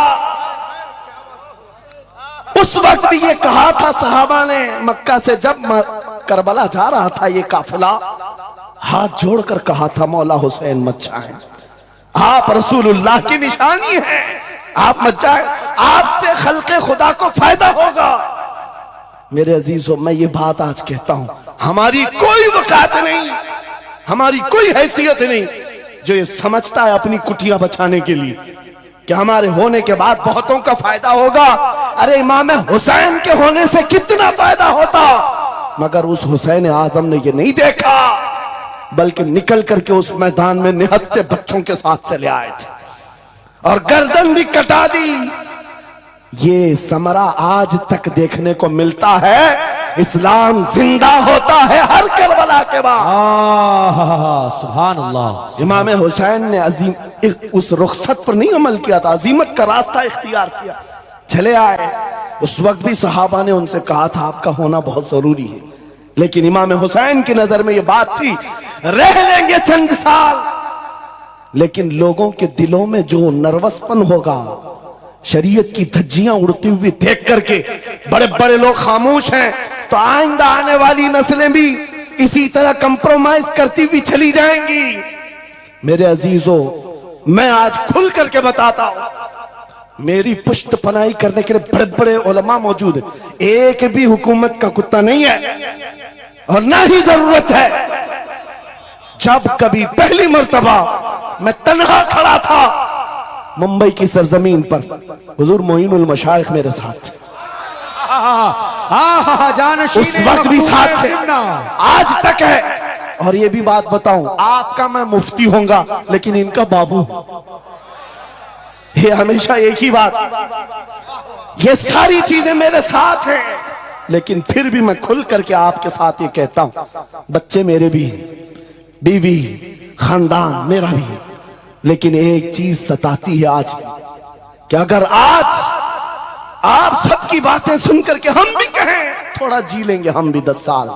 A: उस वक्त भी ये कहा था सहाबा ने, मक्का से जब करबला जा रहा था ये काफिला, हाथ जोड़कर कहा था मौला हुसैन मत जाए, आप रसूलुल्लाह की निशानी है, आप मत जाए, आपसे खल्के खुदा को फायदा होगा। मेरे अजीजों, मैं ये बात आज कहता हूं, हमारी कोई वकात नहीं, हमारी कोई हैसियत नहीं जो ये समझता है अपनी कुटिया बचाने के लिए कि हमारे होने के बाद बहुतों का फायदा होगा। अरे इमाम हुसैन के होने से कितना फायदा होता, मगर उस हुसैन आजम ने ये नहीं देखा, बल्कि निकल करके उस मैदान में निहत्ते बच्चों के साथ चले आए थे और गर्दन भी कटा दी। ये समरा आज तक देखने को मिलता है। इस्लाम जिंदा होता है हर करबला के बाद।
D: सुभान अल्लाह।
A: इमाम हुसैन ने अजीम उस रुखसत पर नहीं अमल किया था, अजीमत का रास्ता इख्तियार किया, चले आए। उस वक्त भी सहाबा ने उनसे कहा था आपका होना बहुत जरूरी है, लेकिन इमाम हुसैन की नजर में ये बात थी रह लेंगे चंद साल, लेकिन लोगों के दिलों में जो नर्वसपन होगा, शरीयत की धज्जियां उड़ती हुई देख करके बड़े बड़े लोग खामोश हैं, तो आइंदा आने वाली नस्लें भी इसी तरह कंप्रोमाइज करती हुई चली जाएंगी। मेरे अजीजों, मैं आज खुल करके बताता हूं, मेरी पुष्ट पनाही करने के लिए बड़े बड़े उलमा मौजूद है, एक भी हुकूमत का कुत्ता नहीं है और ना ही जरूरत है। जब कभी पहली मर्तबा मैं तन्हा खड़ा था मुंबई की सरजमीन पर, हुजूर मोइनुल मशाइख मेरे साथ, उस वक्त भी साथ थे, आज तक है। और ये भी बात बताऊं, आपका मैं मुफ्ती होऊंगा लेकिन इनका बाबू, ये हमेशा एक ही बात, ये सारी चीजें मेरे साथ हैं, लेकिन फिर भी मैं खुल करके आपके साथ ये कहता हूं, बच्चे मेरे भी हैं, बीवी खानदान मेरा भी है, लेकिन एक चीज सताती है आज कि अगर आज आप सबकी बातें सुन करके हम भी कहें थोड़ा जी लेंगे, हम भी 10 साल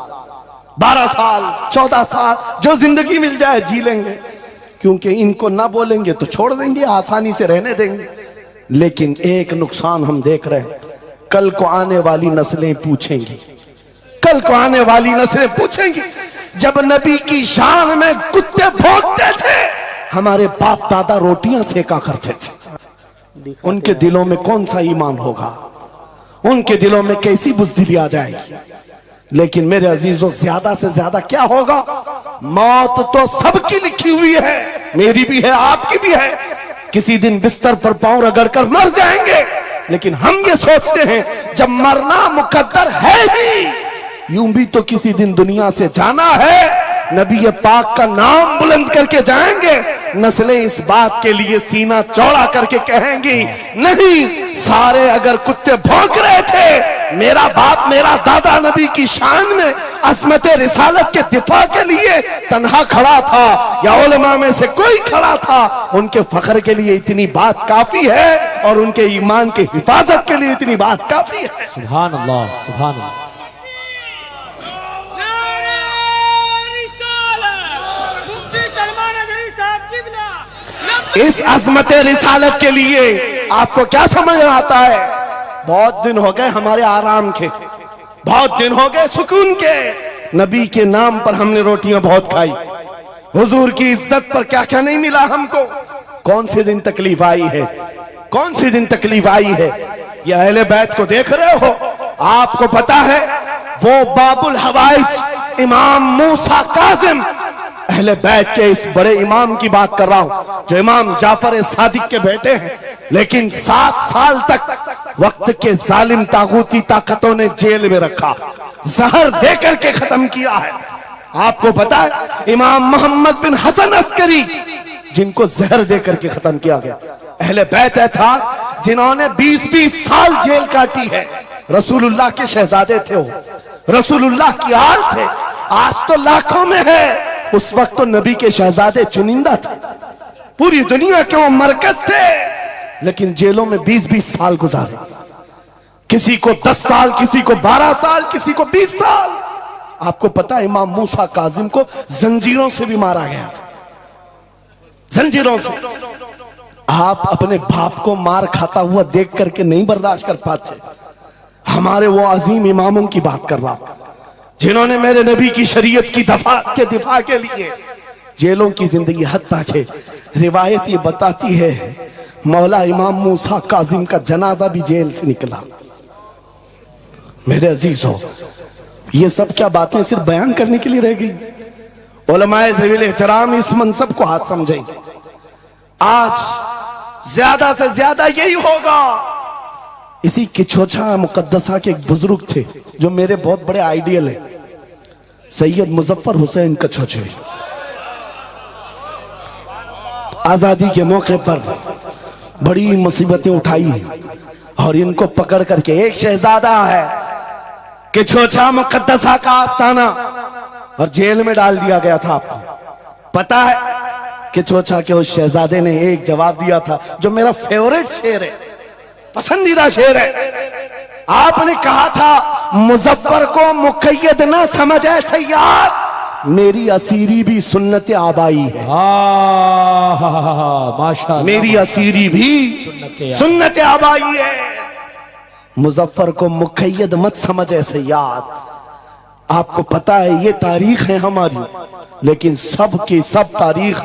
A: 12 साल 14 साल जो जिंदगी मिल जाए जी लेंगे, क्योंकि इनको ना बोलेंगे तो छोड़ देंगे, आसानी से रहने देंगे। लेकिन एक नुकसान हम देख रहे हैं, कल को आने वाली नस्लें पूछेंगी, कल को आने वाली नस्लें पूछेंगी, जब नबी की शान में कुत्ते भौंकते थे हमारे बाप दादा रोटियां सेका करते थे, उनके दिलों में कौन सा ईमान होगा, उनके दिलों में कैसी बुज़दिली आ जाएगी। लेकिन मेरे अजीजों, ज्यादा से ज्यादा क्या होगा, मौत तो सबकी लिखी हुई है, मेरी भी है आपकी भी है, किसी दिन बिस्तर पर पांव रगड़कर मर जाएंगे, लेकिन हम ये सोचते हैं जब मरना मुकद्दर है ही, यूं भी तो किसी दिन दुनिया से जाना है। नबी पाक का नाम बुलंद करके जाएंगे, नस्लें इस बात के लिए सीना चौड़ा करके कहेंगी, नहीं सारे अगर कुत्ते भौंक रहे थे, मेरा बाप मेरा दादा नबी की शान में अज़मत रिसालत के दिफा के लिए तन्हा खड़ा था या उलमा में से कोई खड़ा था, उनके फख्र के लिए इतनी बात काफी है और उनके ईमान की हिफाजत के लिए इतनी बात काफी है।
D: सुभान अल्लाह, सुभान अल्लाह।
A: इस अज़मत रिसालत के लिए आपको क्या समझ में आता है? बहुत दिन हो गए हमारे आराम के, बहुत दिन हो गए सुकून के, नबी के नाम पर हमने रोटियां बहुत खाई, हुजूर की इज्जत पर क्या क्या नहीं मिला हमको। कौन से दिन तकलीफ आई है, कौन से दिन तकलीफ आई है? ये अहले बैत को देख रहे हो, आपको पता है वो बाबुल हवाइज इमाम मूसा काजिम, अहले बैत के इस बड़े इमाम की बात कर रहा हूं जो इमाम जाफर सादिक के बेटे हैं, लेकिन 7 साल तक वक्त के जालिम तागूती ताकतों ने जेल में रखा, जहर देकर के खत्म किया है। आपको पता है इमाम मोहम्मद बिन हसन अस्करी जिनको जहर देकर के खत्म किया गया, अहले बैत था जिन्होंने 20-20 साल जेल काटी है। रसूलुल्लाह के शहजादे थे वो, रसूलुल्लाह की आल थे, आज तो लाखों में है, उस वक्त तो नबी के शहजादे चुनिंदा थे, पूरी दुनिया के वो मरकज थे, लेकिन जेलों में 20-20 साल गुजारे, किसी को 10 साल, किसी को 12 साल, किसी को 20 साल। आपको पता है इमाम मूसा काजिम को जंजीरों से भी मारा गया था, जंजीरों से। आप अपने बाप को मार खाता हुआ देख करके नहीं बर्दाश्त कर पाते, हमारे वो अजीम इमामों की बात कर रहा हूं जिन्होंने मेरे नबी की शरीयत की दिफा के लिए जेलों की जिंदगी, हत्ता के रिवायत ये बताती है मौला इमाम मूसा काजिम का जनाजा भी जेल से निकला। मेरे अजीजों, ये सब क्या बातें सिर्फ बयान करने के लिए रह गई? उलमाए ज़वील एहतराम इस मनसब को हाथ समझेंगे। आज ज्यादा से ज्यादा यही होगा। इसी किछोछा मुकद्दसा के एक बुजुर्ग थे जो मेरे बहुत बड़े आइडियल है, सैयद मुजफ्फर हुसैन कछोछे। आजादी के मौके पर बड़ी मुसीबतें उठाई और इनको पकड़ करके, एक शहजादा है किछोछा मुकद्दसा का आस्थाना, और जेल में डाल दिया गया था। आपको पता है किछोछा के उस शहजादे ने एक जवाब दिया था जो मेरा फेवरेट शेर है, पसंदीदा शेर है। आपने कहा था मुजफ्फर को मुकय्यद ना समझे सैयद, मेरी असीरी भी सुन्नत आबाई है।
D: माशाअल्लाह,
A: मेरी असीरी भी सुन्नत आबाई है। मुजफ्फर को मुकय्यद मत समझे सैयद। आपको पता है ये तारीख है हमारी, लेकिन सब की सब तारीख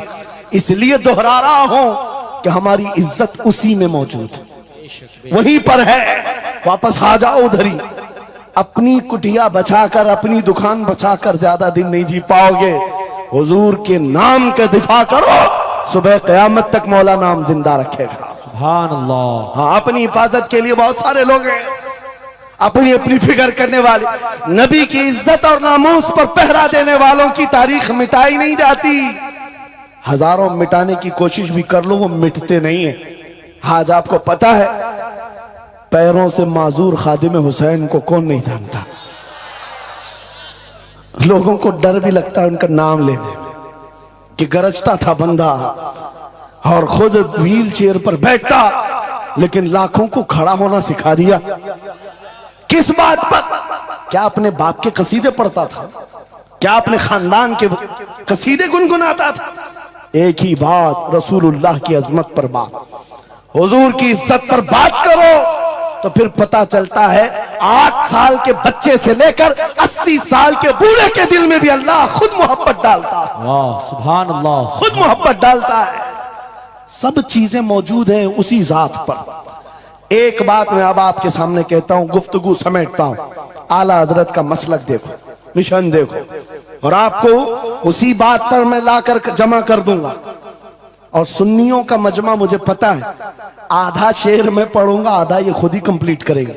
A: इसलिए दोहरा रहा हूं कि हमारी इज्जत उसी में मौजूद है, वहीं पर है। वापस आ जाओ उधर ही। अपनी कुटिया बचाकर, अपनी दुकान बचाकर ज्यादा दिन नहीं जी पाओगे। हुजूर के नाम का दिफा करो, सुबह क़यामत तक मौला नाम जिंदा रखेगा।
D: सुभान अल्लाह।
A: हाँ, अपनी हिफाजत के लिए बहुत सारे लोग हैं, अपनी अपनी फिक्र करने वाले। नबी की इज्जत और नामूस पर पहरा देने वालों की तारीख मिटाई नहीं जाती। हजारों मिटाने की कोशिश भी कर लो, वो मिटते नहीं है। आज आपको पता है पैरों से माजूर खादिम हुसैन को कौन नहीं जानता। लोगों को डर भी लगता है उनका नाम लेने में कि गरजता था बंदा और खुद व्हील चेयर पर बैठता, लेकिन लाखों को खड़ा होना सिखा दिया। किस बात पर? क्या अपने बाप के कसीदे पढ़ता था? क्या अपने खानदान के कसीदे गुनगुनाता था? एक ही बात, रसूलुल्लाह की अजमत पर बात, हुजूर की इज्जत पर बात करो तो फिर पता चलता है 8 साल के बच्चे से लेकर 80 साल के बूढ़े के दिल में भी अल्लाह खुद मोहब्बत डालता है।
D: वाह, सुभान अल्लाह,
A: खुद मोहब्बत डालता है। सब चीजें मौजूद हैं उसी जात पर। एक बात मैं अब आपके सामने कहता हूं, गुफ्तगू समेटता हूं। आला हजरत का मसलक देखो, मिशन देखो, और आपको उसी बात पर मैं लाकर जमा कर दूंगा। और सुन्नियों का मजमा मुझे पता है, आधा शेर मैं पढ़ूंगा, आधा ये खुद ही कंप्लीट करेंगे।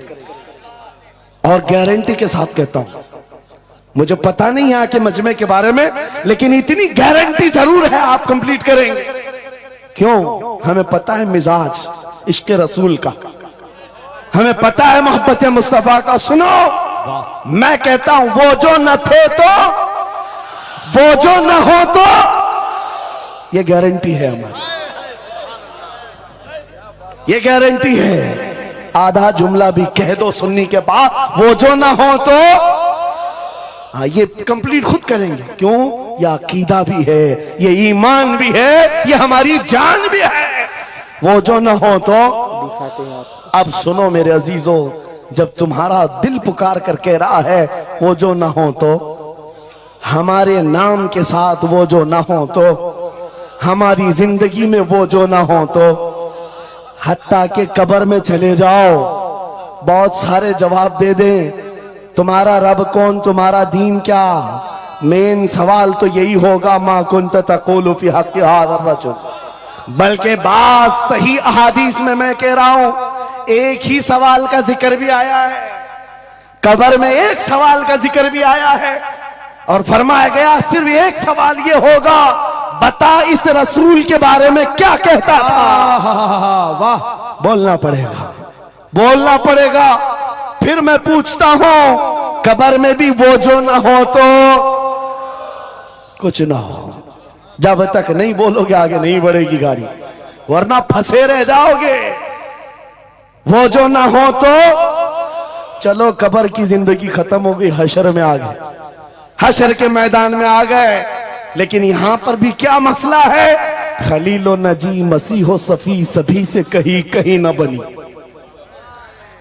A: और गारंटी के साथ कहता हूं, मुझे पता नहीं यहाँ के मजमे के बारे में, लेकिन इतनी गारंटी जरूर है आप कंप्लीट करेंगे। क्यों? हमें पता है मिजाज इश्क रसूल का, हमें पता है मोहब्बत मुस्तफा का। सुनो, मैं कहता हूं वो जो न थे तो, वो जो न हो तो, ये गारंटी है हमारी, ये गारंटी है। आधा जुमला भी कह दो सुन्नी के बाद, वो जो ना हो तो, हाँ ये कंप्लीट खुद करेंगे। क्यों? ये अकीदा भी है, ये ईमान भी है, ये हमारी जान भी है। वो जो ना हो तो
B: दिखाते हैं आपको।
A: अब सुनो मेरे अजीजों, जब तुम्हारा दिल पुकार कर कह रहा है वो जो ना हो तो, हमारे नाम के साथ वो जो ना हो तो, हमारी जिंदगी में वो जो ना हो तो, हत्ता के कब्र में चले जाओ, बहुत सारे जवाब दे दें, तुम्हारा रब कौन, तुम्हारा दीन क्या, मेन सवाल तो यही होगा, मा कुंत तक़ूलु फी हक़्क़ि हाज़ा रजुल। बल्कि बात सही अहादीस में मैं कह रहा हूं, एक ही सवाल का जिक्र भी आया है, कब्र में एक सवाल का जिक्र भी आया है, और फरमाया गया सिर्फ एक सवाल ये होगा, बता इस रसूल के बारे में क्या कहता था।
D: वाह,
A: बोलना पड़ेगा, बोलना पड़ेगा। फिर मैं पूछता हूं, कब्र में भी वो जो ना हो तो कुछ ना हो। जब तक नहीं बोलोगे आगे नहीं बढ़ेगी गाड़ी, वरना फंसे रह जाओगे। वो जो ना हो तो चलो, कब्र की जिंदगी खत्म हो गई, हशर में आ गए, हशर के मैदान में आ गए। लेकिन यहां पर भी क्या मसला है, खलीलो नजी मसीहो सफी सभी से कहीं कहीं न बनी।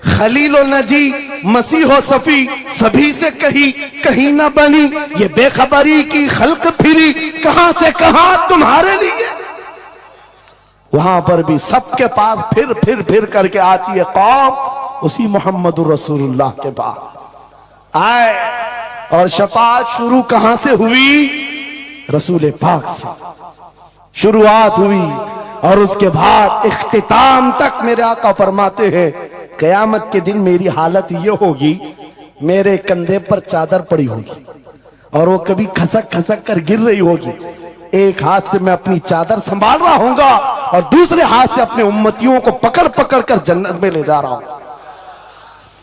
A: खलीलो नजी मसीहो सफी सभी से कहीं कहीं न बनी, ये बेखबरी की खल्क फिरी कहां से कहां तुम्हारे लिए। वहां पर भी सबके पास फिर करके आती है कौम उसी मोहम्मद रसूलुल्लाह के पास आए। और शफाअत शुरू कहां से हुई? रसूल पाक से शुरुआत हुई, और उसके बाद इख्तिताम तक मेरे आका फरमाते हैं, कयामत के दिन मेरी हालत ये होगी, मेरे कंधे पर चादर पड़ी होगी और वो कभी खसक खसक कर गिर रही होगी। एक हाथ से मैं अपनी चादर संभाल रहा हूंगा और दूसरे हाथ से अपने उम्मतियों को पकड़ पकड़ कर जन्नत में ले जा रहा हूं।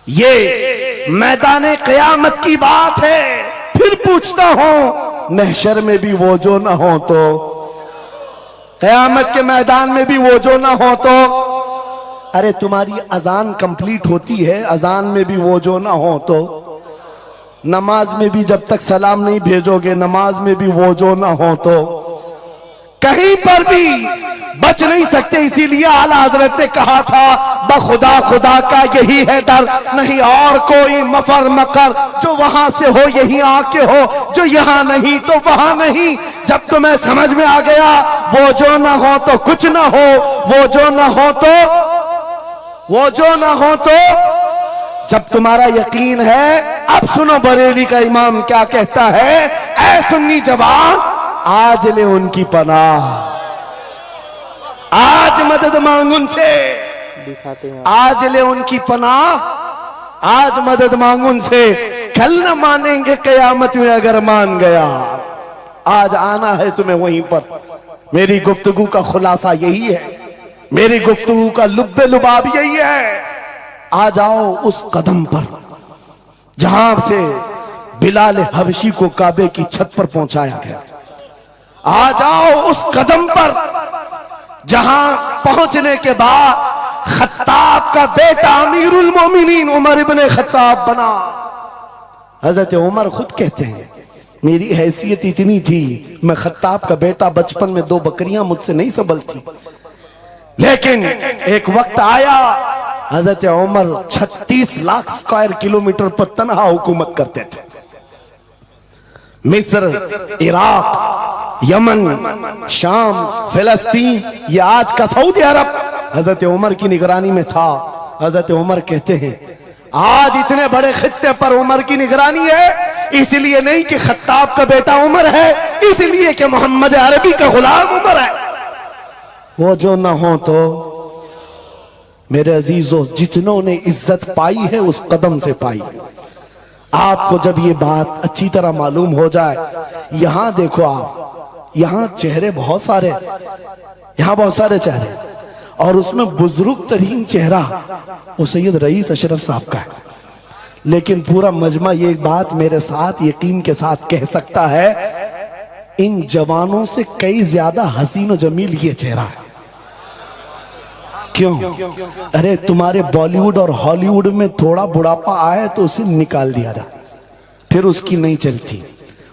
A: ये मैदान कयामत की बात है। फिर पूछता हूं, महशर में भी वो जो ना हो तो, कयामत के मैदान में भी वो जो ना हो तो, अरे तुम्हारी अजान कंप्लीट होती है, अजान में भी वो जो ना हो तो, नमाज में भी जब तक सलाम नहीं भेजोगे, नमाज में भी वो जो ना हो तो, कहीं पर भी बच नहीं सकते। इसीलिए आला हजरत ने कहा था, बखुदा खुदा का यही है डर, नहीं और कोई मफर मकर, जो वहां से हो यही आके हो, जो यहां नहीं तो वहां नहीं। जब तुम्हें समझ में आ गया वो जो ना हो तो कुछ ना हो, वो जो ना हो तो, वो जो ना हो तो, जब तुम्हारा यकीन है, अब सुनो बरेली का इमाम क्या कहता है, ऐ सुन्नी जवान आज ले उनकी पनाह, आज मदद मांग उनसे,
B: दिखाते हैं
A: आज ले उनकी पनाह, आज मदद मांग उनसे, कल न मानेंगे कयामत में अगर मान गया। आज आना है तुम्हें वहीं पर। मेरी गुफ्तगू का खुलासा यही है, मेरी गुफ्तगू का लुब्बे लुबाब यही है। आ जाओ उस कदम पर जहां से बिलाल हबशी को काबे की छत पर पहुंचाया गया। आ जाओ उस कदम पर जहां पहुंचने के बाद खत्ताब का बेटा अमीरुल मोमिनीन उमर इब्ने खत्ताब बना। हजरत उमर खुद कहते हैं, मेरी हैसियत इतनी थी, मैं खत्ताब का बेटा, बचपन में 2 बकरियां मुझसे नहीं संभलती, लेकिन एक वक्त आया हजरत उमर 36 लाख स्क्वायर किलोमीटर पर तनहा हुकूमत करते थे। मिस्र, इराक, यमन, शाम, फिलिस्तीन, ये आज का सऊदी अरब हजरत उमर की निगरानी में था। हजरत उमर कहते हैं, आज इतने बड़े खित्ते पर उमर की निगरानी है, इसलिए नहीं कि खत्ताब का बेटा उमर है, इसलिए कि मोहम्मद अरबी का गुलाम उमर है। वो जो ना हो तो मेरे अजीजों, जितनों ने इज्जत पाई है उस कदम से पाई। आपको जब ये बात अच्छी तरह मालूम हो जाए, यहां देखो आप, यहां चेहरे बहुत सारे, यहां बहुत सारे चेहरे, और उसमें बुजुर्ग तरीन चेहरा वो सैयद रईस अशरफ साहब का है। लेकिन पूरा मजमा ये बात मेरे साथ यकीन के साथ कह सकता है, इन जवानों से कई ज्यादा हसीन और जमील ये चेहरा है। क्यों? अरे तुम्हारे बॉलीवुड और हॉलीवुड में थोड़ा बुढ़ापा आए तो उसे निकाल दिया जाए, फिर उसकी नहीं चलती।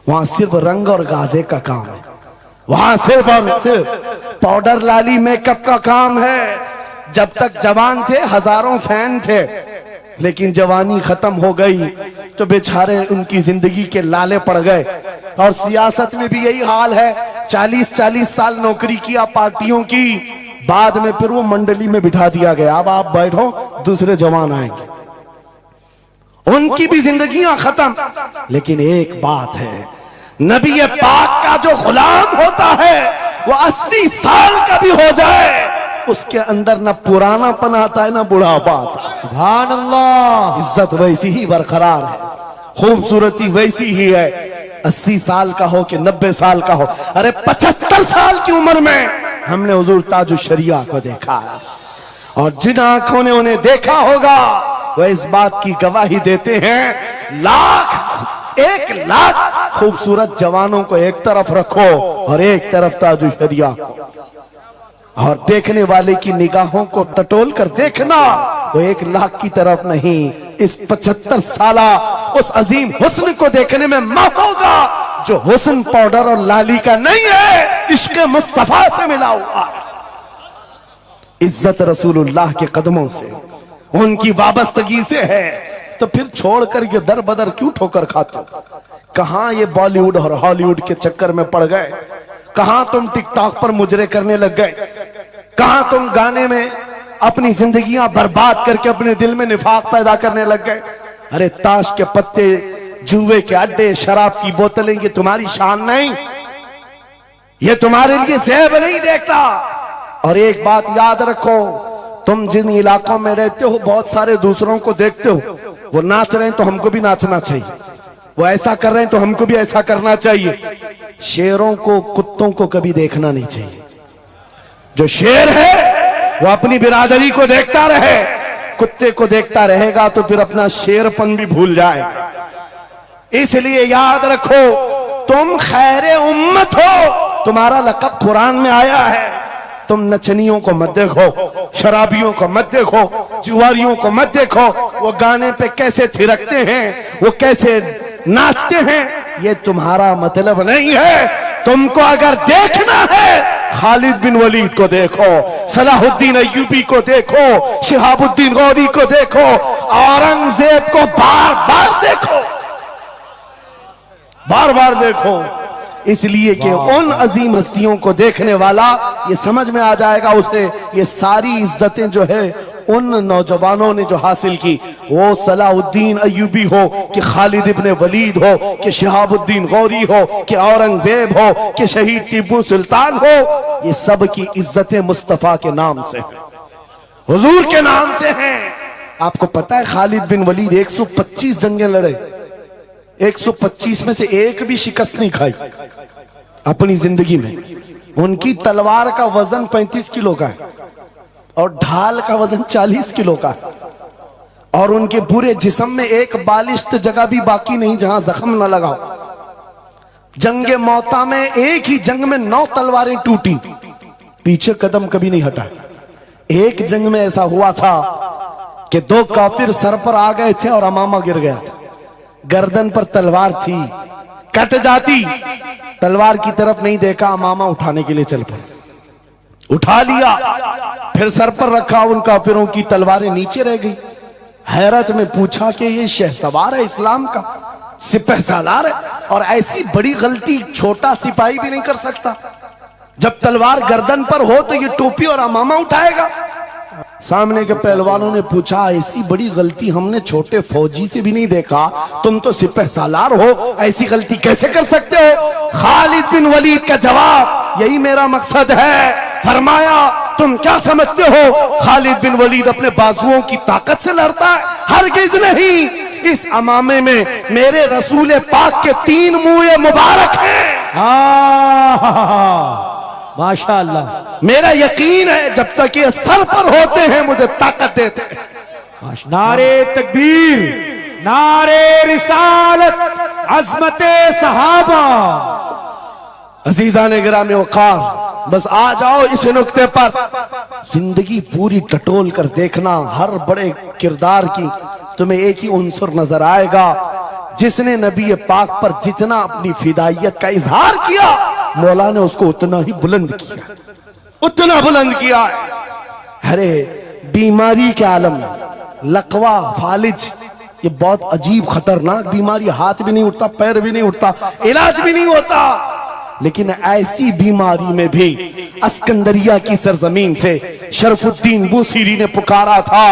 A: वहां सिर्फ रंग और गाजे का काम है, वहां सिर्फ और सिर्फ पाउडर लाली मेकअप का काम है। जब तक जवान थे हजारों फैन थे, लेकिन जवानी खत्म हो गई तो बेचारे उनकी जिंदगी के लाले पड़ गए। और सियासत में भी यही हाल है, 40-40 साल नौकरी किया पार्टियों की, बाद में फिर वो मंडली में बिठा दिया गया, अब आप बैठो दूसरे जवान आएंगे, उनकी भी जिंदगियां खत्म। लेकिन एक बात है, नबी पाक का जो गुलाम होता है वो 80 साल का भी हो जाए, उसके अंदर ना पुरानापन आता है ना बुढ़ापा आता है।
D: सुभान अल्लाह।
A: इज्जत वैसी ही बरकरार है, खूबसूरती वैसी ही है, 80 साल का हो कि 90 साल का हो। अरे 75 साल की उम्र में हमने हुजूर ताजुश शरिया को देखा है, और जिन आंखों ने उन्हें देखा होगा वह इस बात की गवाही देते हैं, 1 लाख खूबसूरत जवानों को एक तरफ रखो और एक तरफ ताजुश शरिया को, और देखने वाले की निगाहों को टटोल कर देखना, वो 1 लाख की तरफ नहीं, इस 75 साला उस अजीम हुस्न को देखने में मां होगा जो हुस्न पाउडर और लाली का नहीं है, इश्क मुस्तफा से मिला हुआ। इज्जत रसूलुल्लाह के कदमों से, उनकी वाबस्तगी से है। तो फिर छोड़कर ये दर बदर क्यों ठोकर खाते? कहां ये बॉलीवुड और हॉलीवुड के चक्कर में पड़ गए? कहां तुम टिकटॉक पर मुजरे करने लग गए? कहां तुम गाने में अपनी जिंदगियां बर्बाद करके अपने दिल में निफाक पैदा करने लग गए? अरे ताश के पत्ते, जुए के अड्डे, शराब की बोतलें, ये तुम्हारी शान नहीं, ये तुम्हारे लिए ज़ेब नहीं देखता। और एक बात याद रखो, तुम जिन इलाकों में रहते हो बहुत सारे दूसरों को देखते हो, वो नाच रहे हैं तो हमको भी नाचना चाहिए, वो ऐसा कर रहे हैं तो हमको भी ऐसा करना चाहिए। शेरों को, कुत्तों को कभी देखना नहीं चाहिए। जो शेर है वो अपनी बिरादरी को देखता रहे, कुत्ते को देखता रहेगा तो फिर अपना शेरपन भी भूल जाएगा। इसलिए याद रखो, तुम खैरे उम्मत हो, तुम्हारा लक़ब कुरान में आया है। तुम नचनियों को मत देखो, शराबियों को मत देखो, जुआरियों को मत देखो, वो गाने पे कैसे थिरकते हैं, वो कैसे नाचते हैं, ये तुम्हारा मतलब नहीं है। तुमको अगर देखना है, खालिद बिन वलीद को देखो, सलाहुद्दीन अय्यूबी को देखो, शिहाबुद्दीन गौरी को देखो, औरंगजेब को बार बार देखो, बार बार देखो। इसलिए कि उन अजीम हस्तियों को देखने वाला ये समझ में आ जाएगा उसे, ये सारी इज्जतें जो है उन नौजवानों ने जो हासिल की, वो सलाहुद्दीन अय्यूबी हो कि खालिद इब्ने वलीद हो कि शिहाबुद्दीन गौरी हो कि औरंगजेब हो कि शहीद टीपू सुल्तान हो, ये सब की इज्जतें मुस्तफा के नाम से, हुजूर के नाम से हैं। आपको पता है खालिद बिन वलीद 125 जंगें लड़े, 125 में से एक भी शिकस्त नहीं खाई अपनी जिंदगी में। उनकी तलवार का वजन 35 किलो का है और ढाल का वजन 40 किलो का है, और उनके पूरे जिस्म में एक बालिश्त जगह भी बाकी नहीं जहां जख्म न लगा। जंगे मौता में एक ही जंग में 9 तलवारें टूटी, पीछे कदम कभी नहीं हटा। एक जंग में ऐसा हुआ था कि 2 काफिर सर पर आ गए थे और अमामा गिर गया था, गर्दन पर तलवार थी, कट जाती, तलवार की तरफ नहीं देखा, अमामा उठाने के लिए चल पड़े, उठा लिया, फिर सर पर रखा, उन काफिरों की तलवारें नीचे रह गई। हैरत में पूछा कि ये शहसवार है इस्लाम का, सिपह सालार है, और ऐसी बड़ी गलती छोटा सिपाही भी नहीं कर सकता। जब तलवार गर्दन पर हो तो ये टोपी और अमामा उठाएगा। सामने के पहलवानों ने पूछा, ऐसी बड़ी गलती हमने छोटे फौजी से भी नहीं देखा, तुम तो सिपह सालार हो, ऐसी गलती कैसे कर सकते हो? खालिद बिन वलीद का जवाब, यही मेरा मकसद है, फरमाया तुम क्या समझते हो खालिद बिन वलीद अपने बाजुओं की ताकत से लड़ता है? हरगिज नहीं। इस अमामे में मेरे रसूल पाक के 3 मुँह मुबारक हैं।
D: माशाअल्लाह।
A: मेरा यकीन है जब तक ये सर पर होते हैं मुझे ताकत देते हैं।
D: नारे तकबीर, नारे रिसालत, अजमते सहाबा।
A: अजीजा ने गिरामी वकार, बस आ जाओ इस नुक्ते पर। जिंदगी पूरी टटोल कर देखना, हर बड़े किरदार की तुम्हें एक ही उनसुर नजर आएगा जिसने नबी पाक पर जितना अपनी फिदाइयत का इजहार किया, मौला ने उसको उतना ही बुलंद किया, उतना बुलंद किया। अरे बीमारी के आलम में लकवा, फालिज, ये बहुत अजीब खतरनाक बीमारी, हाथ भी नहीं उठता, पैर भी नहीं उठता, इलाज भी नहीं होता। लेकिन ऐसी बीमारी में भी अस्कंदरिया की सरजमीन से शरफुद्दीन बूसीरी ने पुकारा था,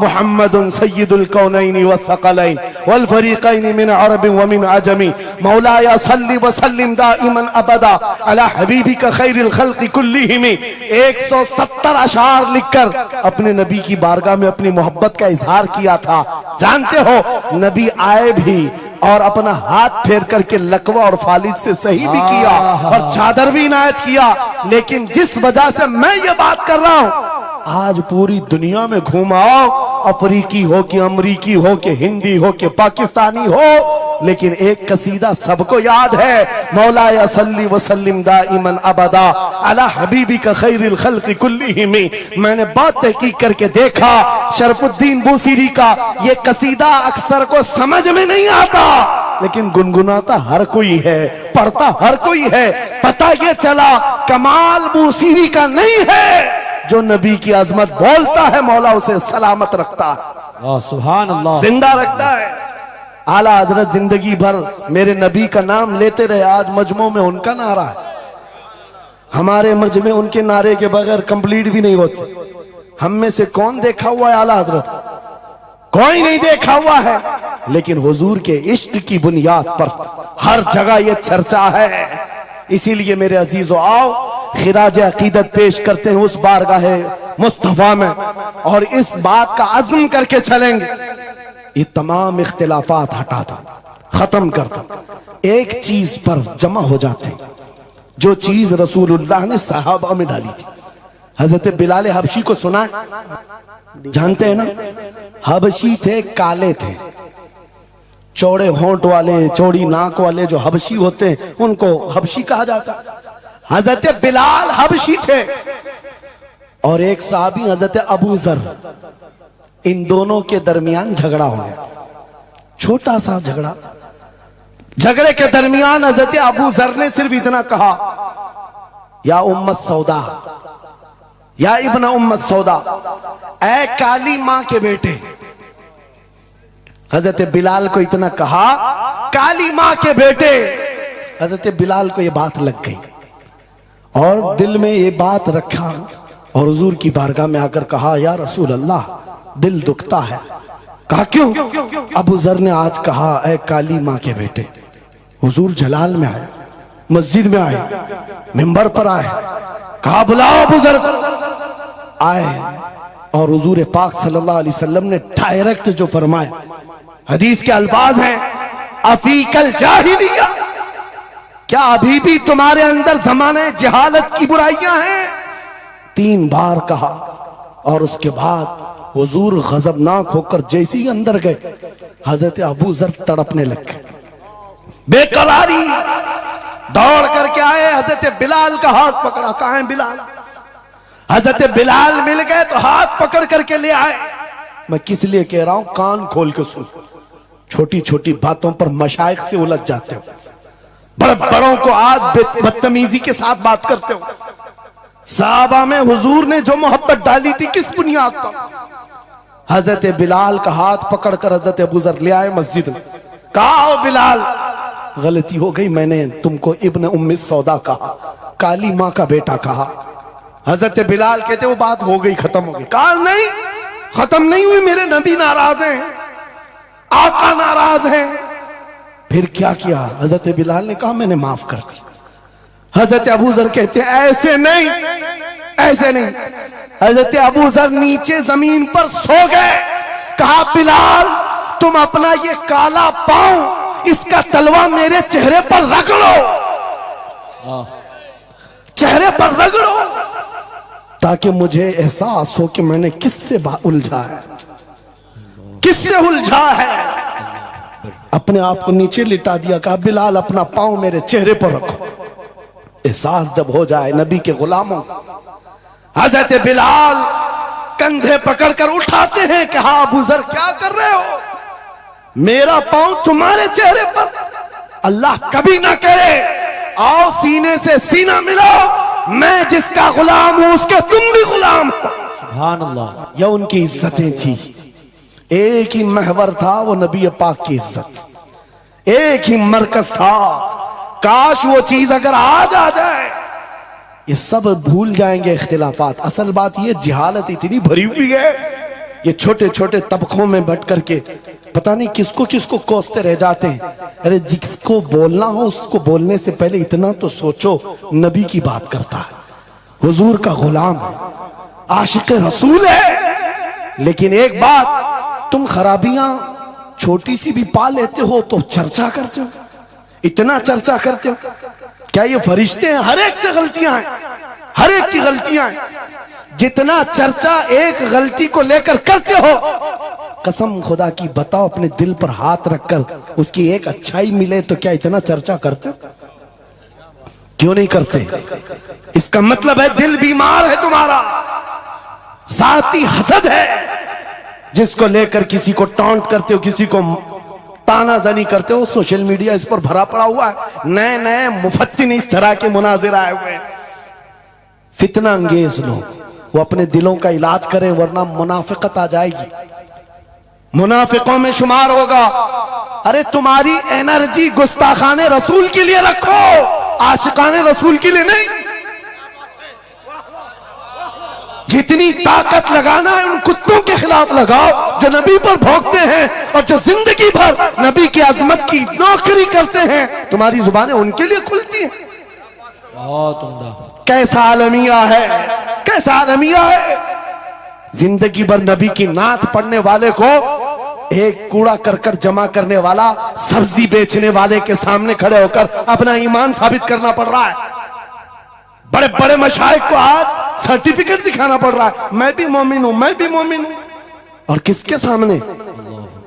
A: मुहम्मदुन सय्यदुल कौनैन व थक़लैन वल फरीक़ैन मिन अरब व मिन अजमी, मौलाया सल्लि व सल्लिम दाइमन अबदा अला हबीबिका खैरिल खल्क़ि कुल्लिहिम। 170 अशार लिखकर अपने नबी की बारगाह में अपनी मोहब्बत का इजहार किया था। जानते हो नबी आए भी और अपना हाथ फेर करके लकवा और फालिद से सही भी किया और चादर भी इनायत किया। लेकिन जिस वजह से मैं ये बात कर रहा हूं, आज पूरी दुनिया में घूम आओ, अफ्रीकी हो कि अमरीकी हो कि हिंदी हो कि पाकिस्तानी हो, लेकिन एक कसीदा सबको याद है, मौलाया सल्ली व सल्लिम दाइमन अबदा अला हबीबिका खैरिल खल्क़ि कुल्लिहिम। मैंने बहुत तहकीक करके देखा, शरफुद्दीन बूसीरी का ये कसीदा अक्सर को समझ में नहीं आता, लेकिन गुनगुनाता हर कोई है, पढ़ता हर कोई है। पता ये चला कमाल बूसीरी का नहीं है, जो नबी की अजमत बोलता है मौला उसे सलामत रखता है,
D: सुभान अल्लाह,
A: जिंदा रखता है। आला हजरत जिंदगी भर मेरे नबी का नाम लेते रहे, आज मजमू में उनका नारा है। हमारे मजमे उनके नारे के बगैर कंप्लीट भी नहीं होती। हम में से कौन देखा हुआ है आला हजरत? कोई नहीं देखा हुआ है, लेकिन हुजूर के इश्क की बुनियाद पर हर जगह ये चर्चा है। इसीलिए मेरे अजीजों, आओ खिराज अकीदत पेश करते हैं उस बारगाह मुस्तफा में, और इस बात का अज़्म करके चलेंगे, ये तमाम इख्तिलाफात हटा दो, खत्म कर दो, एक चीज पर जमा हो जाते, जो चीज रसूलुल्लाह ने सहाबा में डाली थी। हजरत बिलाल हबशी को सुना है? जानते हैं ना? हबशी थे, काले थे, चौड़े होंठ वाले, चौड़ी नाक वाले जो हबशी होते हैं उनको हबशी कहा जाता। हजरत बिलाल हबशी थे और एक साहबी हजरत अबू जर, इन दोनों के दरमियान झगड़ा हो गया, छोटा सा झगड़ा। झगड़े के दरमियान हजरत अबू जर ने सिर्फ इतना कहा, या उम्मत सौदा, या इब्न उम्मत सौदा, ऐ काली मां के बेटे। हजरत बिलाल को इतना कहा, काली मां के बेटे। हजरत बिलाल को यह बात लग गई और दिल में ये बात रखा और हुजूर की बारगाह में आकर कहा, या रसूल अल्लाह, दिल दुखता है। कहा क्यों? अबू जर ने आज कहा, ऐ काली मां के बेटे। हुजूर जलाल में आए, मस्जिद में आए, मिंबर पर आए, कहा बुलाओ अबू जर। आए और हुजूर पाक सल्लल्लाहु अलैहि वसल्लम ने डायरेक्ट जो फरमाए, हदीस के अल्फाज हैं, अफीकल जाहिलिया, क्या अभी भी तुम्हारे अंदर जमाने जहालत की बुराइयां हैं? 3 बार कहा और उसके बाद हुजूर गजबनाक होकर जैसे ही अंदर गए, हजरत अबू जर तड़पने लगे, बेकरारी। दौड़ करके आए, हजरत बिलाल का हाथ पकड़ा, कहाँ है बिलाल? हजरत बिलाल मिल गए तो हाथ पकड़ करके ले आए। मैं किस लिए कह रहा हूं, कान खोल के सुन। छोटी छोटी बातों पर मशाइख से उलझ जाते हो, बड़े बड़ों को आज बदतमीजी के साथ बात करते हो। साहबा में हुजूर ने जो मोहब्बत डाली थी किस बुनियाद पर? हजरत बिलाल का हाथ पकड़कर हजरत अबू जर ले आए मस्जिद में, कहा ओ बिलाल, गलती हो गई, मैंने तुमको इब्न उम्मी सौदा कहा, काली मां का बेटा कहा। हजरत बिलाल कहते वो बात हो गई, खत्म हो गई। कहा नहीं, खत्म नहीं हुई, मेरे नबी नाराज हैं, आका नाराज हैं। फिर क्या किया? हजरत बिलाल ने कहा मैंने माफ कर दी। हजरत अबू जर कहते ऐसे नहीं,
E: ऐसे नहीं। हजरत अबू जर नीचे जमीन पर सो गए। कहा बिलाल तुम अपना ये काला पांव इसका तलवा मेरे चेहरे पर रगड़ो, चेहरे पर रगड़ो, ताकि मुझे एहसास हो कि मैंने किससे उलझा है, किससे उलझा है। अपने आप को नीचे लिटा दिया। कहा बिलाल अपना पांव मेरे चेहरे पर रखो, एहसास जब हो जाए नबी के गुलामों। हजरत बिलाल कंधे पकड़कर उठाते हैं कि हाँ अबू जर क्या कर रहे हो, मेरा पांव तुम्हारे चेहरे पर। अल्लाह कभी ना करे आओ सीने से सीना मिलाओ, मैं जिसका गुलाम हूं उसके तुम भी गुलाम हो।
D: सुभान अल्लाह।
E: यह उनकी इज्जतें थी। एक ही महवर था वो नबी पाक की इज्जत, एक ही मरकज था। काश वो चीज अगर आज आ जाए, ये सब भूल जाएंगे इख्तिलाफात। असल बात ये जिहालत इतनी भरी हुई है, ये छोटे छोटे तबकों में बट करके पता नहीं किसको किसको कोसते रह जाते हैं। अरे जिसको बोलना हो उसको बोलने से पहले इतना तो सोचो, नबी की बात करता है, हुजूर का गुलाम है, आशिक रसूल है। लेकिन एक बात, तुम खराबियां छोटी सी भी पा लेते हो तो चर्चा करते हो, इतना चर्चा करते हो। क्या ये फरिश्ते हैं? हर एक से गलतियां हैं, हर एक की गलतियां हैं। जितना चर्चा एक गलती को लेकर करते हो, कसम खुदा की बताओ अपने दिल पर हाथ रखकर उसकी एक अच्छाई मिले तो क्या इतना चर्चा करते हो? क्यों नहीं करते? इसका मतलब है दिल बीमार है तुम्हारा, जाती हसद है, जिसको लेकर किसी को टॉन्ट करते हो, किसी को तानाजनी करते हो। सोशल मीडिया इस पर भरा पड़ा हुआ है, नए नए मुफत्तिन इस तरह के मुनाजिर आए हुए हैं। फितना अंगेज लोग, वो अपने दिलों का इलाज करें वरना मुनाफिकत आ जाएगी, मुनाफिकों में शुमार होगा। अरे तुम्हारी एनर्जी गुस्ताखाने रसूल के लिए रखो, आशिकाने रसूल के लिए नहीं। जितनी ताकत लगाना है उन कुत्तों के खिलाफ लगाओ जो नबी पर भौंकते हैं और जो जिंदगी भर नबी की अजमत की नौकरी करते हैं। तुम्हारी जुबानें उनके लिए खुलती हैं।
D: बहुत उम्दा।
E: कैसा आलमिया है, कैसा आलमिया है। जिंदगी भर नबी की नात पढ़ने वाले को एक कूड़ा करकट जमा करने वाला सब्जी बेचने वाले के सामने खड़े होकर अपना ईमान साबित करना पड़ रहा है। बड़े बड़े मशाइख को आज सर्टिफिकेट दिखाना पड़ रहा है, मैं भी मोमिन हूं, मैं भी मोमिन हूं। और किसके सामने?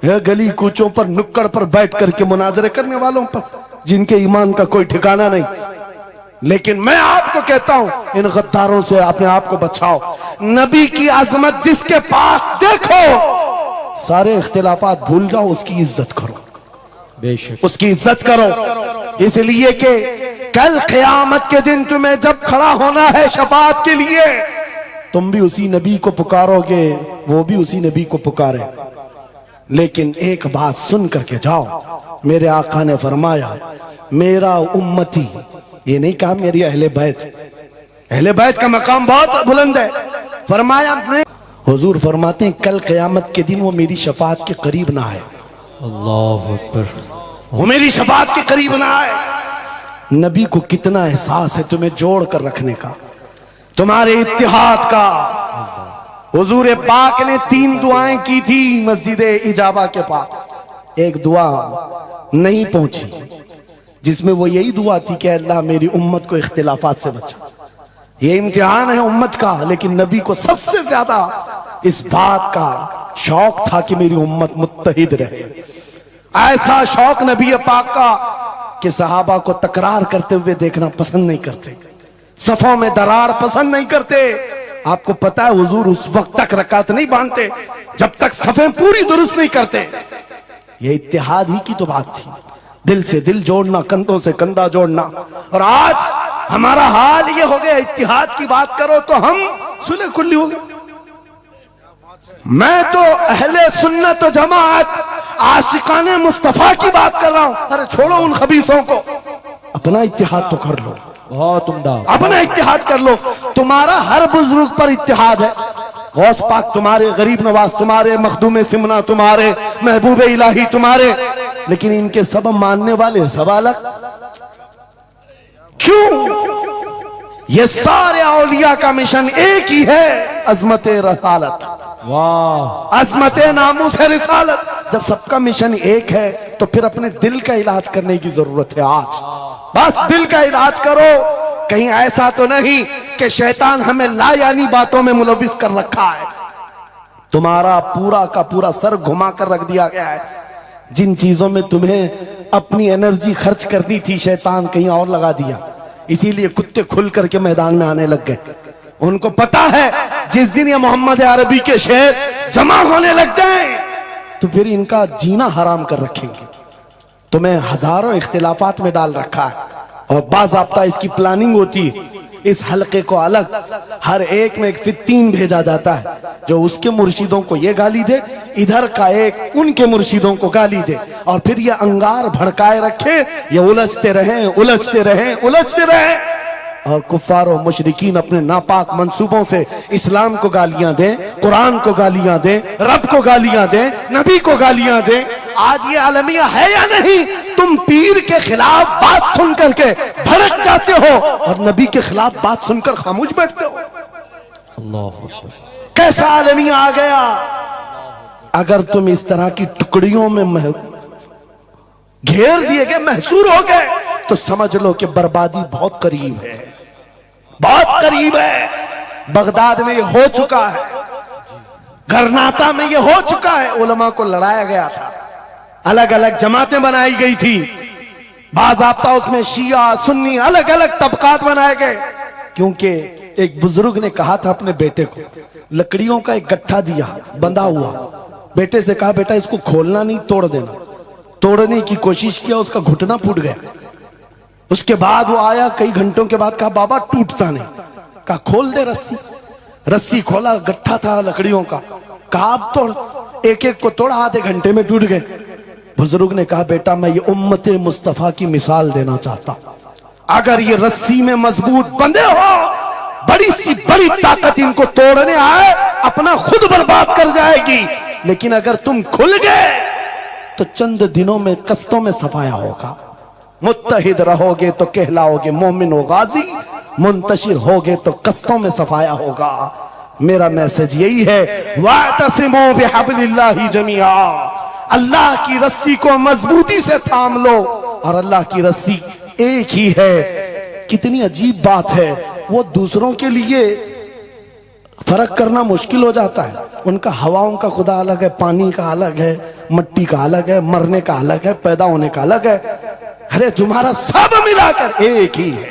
E: यह गली कूचों पर नुक्कड़ पर बैठ करके मुनाजरे करने वालों पर, जिनके ईमान का कोई ठिकाना नहीं। लेकिन मैं आपको कहता हूं इन गद्दारों से अपने आप को बचाओ। नबी की आजमत जिसके पास देखो, सारे इख्तिलाफात भूल जाओ, उसकी इज्जत करो,
D: बेशक
E: उसकी इज्जत करो। इसलिए कि कल क़यामत के दिन तुम्हें जब खड़ा होना है शफाअत के लिए, तुम भी उसी नबी को पुकारोगे, वो भी उसी नबी को पुकारे। लेकिन एक बात सुन करके जाओ, मेरे आका ने फरमाया मेरा उम्मती, ये नहीं कहा मेरी अहले बैत। अहले बैत का मकाम बहुत बुलंद है। फरमाया मैं, हुजूर फरमाते हैं कल क़यामत के दिन वो मेरी शफाअत के करीब ना आए।
D: अल्लाहु अकबर।
E: वो मेरी शफाअत के करीब ना आए। नबी को कितना एहसास है तुम्हें जोड़ कर रखने का, तुम्हारे इत्तिहाद का। हुजूर पाक ने 3 दुआएं की थी मस्जिद इजाबा के पास। एक दुआ नहीं पहुंची जिसमें वो यही दुआ थी कि अल्लाह मेरी उम्मत को इख्तिलाफात से बचा। ये इम्तिहान है उम्मत का, लेकिन नबी को सबसे ज्यादा इस बात का शौक था कि मेरी उम्मत मुत्तहिद रहे। ऐसा शौक नबी पाक का कि सहाबा को तकरार करते हुए देखना पसंद नहीं करते, सफों में दरार पसंद नहीं करते। आपको पता है हुजूर उस वक्त तक रकात नहीं बांधते जब तक सफें पूरी दुरुस्त नहीं करते। ये इत्तेहाद ही की तो बात थी, दिल से दिल जोड़ना, कंधों से कंधा जोड़ना। और आज हमारा हाल ये हो गया, इत्तेहाद की बात करो तो हम सुलह खुली हो गए। मैं तो अहले सुन्नत व जमात आशिकाने मुस्तफा की बात कर रहा हूं। अरे छोड़ो उन खबीसों को, अपना इत्तेहाद तो कर लो,
D: बहुत उम्दा।
E: अपना इत्तेहाद कर लो। तुम्हारा हर बुजुर्ग पर इत्तेहाद है, गौस पाक तुम्हारे, गरीब नवाज तुम्हारे, मखदूम सिमना तुम्हारे, महबूब इलाही तुम्हारे, लेकिन इनके सब मानने वाले सब अलग। क्यों? ये सारे औलिया का मिशन एक ही है, अजमत रसालत,
D: वाह
E: अजमत नामूस रिसालत। जब सबका मिशन एक है तो फिर अपने दिल का इलाज करने की जरूरत है। आज बस दिल का इलाज करो। कहीं ऐसा तो नहीं कि शैतान हमें लायानी बातों में मुलविस कर रखा है। तुम्हारा पूरा का पूरा सर घुमा कर रख दिया गया है। जिन चीजों में तुम्हें अपनी एनर्जी खर्च करनी थी, शैतान कहीं और लगा दिया। इसीलिए कुत्ते खुल करके मैदान में आने लग गए। उनको पता है जिस दिन ये मोहम्मद अरबी के शेर जमा होने लग जाएं तो फिर इनका जीना हराम कर रखेंगे। तुम्हें हजारों इख्तिलाफात में डाल रखा है और बाज़ाब्ता इसकी प्लानिंग होती है। इस हलके को अलग हर एक में एक फित्तीन भेजा जाता है जो उसके मुर्शिदों को ये गाली दे, इधर का एक उनके मुर्शिदों को गाली दे, और फिर ये अंगार भड़काए रखे, ये उलझते रहें उलझते रहें उलझते रहें। और कुफ्फार और मुशरिकीन अपने नापाक मंसूबों से इस्लाम को गालियां दें, कुरान को गालियां दें, रब को गालियां दें, नबी को गालियां दें। आज ये आलमिया है या नहीं? तुम पीर के खिलाफ बात सुन करके भड़क जाते हो और नबी के खिलाफ बात सुनकर खामोश बैठते हो।
D: अल्लाह
E: कैसा आलमिया आ गया? अगर तुम इस तरह की टुकड़ियों में घेर दिए गए, महसूर हो गए, तो समझ लो कि बर्बादी बहुत करीब है, बहुत करीब है। बगदाद में ये हो चुका है, गरनाता में ये हो चुका है। उलमा को लड़ाया गया था, अलग अलग जमातें बनाई गई थी, बाज़ाब्ता उसमें शिया सुन्नी अलग अलग तबकात बनाए गए। क्योंकि एक बुजुर्ग ने कहा था अपने बेटे को, लकड़ियों का एक गट्ठा दिया बंधा हुआ, बेटे से कहा बेटा इसको खोलना नहीं, तोड़ देना। तोड़ने की कोशिश किया, उसका घुटना फूट गया। उसके बाद वो आया कई घंटों के बाद, कहा बाबा टूटता नहीं। कहा खोल दे रस्सी। रस्सी खोला, गट्ठा था लकड़ियों का। कहा अब तोड़। एक एक को तोड़ा, आधे घंटे में टूट गए। बुजुर्ग ने कहा बेटा मैं ये उम्मत मुस्तफा की मिसाल देना चाहता हूं। अगर ये रस्सी में मजबूत बंधे हो, बड़ी सी बड़ी ताकत इनको तोड़ने आए अपना खुद बर्बाद कर जाएगी। लेकिन अगर तुम खुल गए तो चंद दिनों में कस्तों में सफाया होगा। मुत्तहिद रहोगे तो कहलाओगे मोमिन व गाजी, मुंतशिर होगे तो कस्तों में सफाया होगा। मेरा मैसेज यही है, वातसिमू बिहब्लिल्लाहि जमीआ, अल्लाह की रस्सी को मजबूती से थाम लो। और अल्लाह की रस्सी एक ही है। कितनी अजीब बात है, वो दूसरों के लिए फर्क करना मुश्किल हो जाता है। उनका हवाओं का खुदा अलग है, पानी का अलग है, मट्टी का अलग है, मरने का अलग है, पैदा होने का अलग है। अरे तुम्हारा सब मिलाकर एक ही है,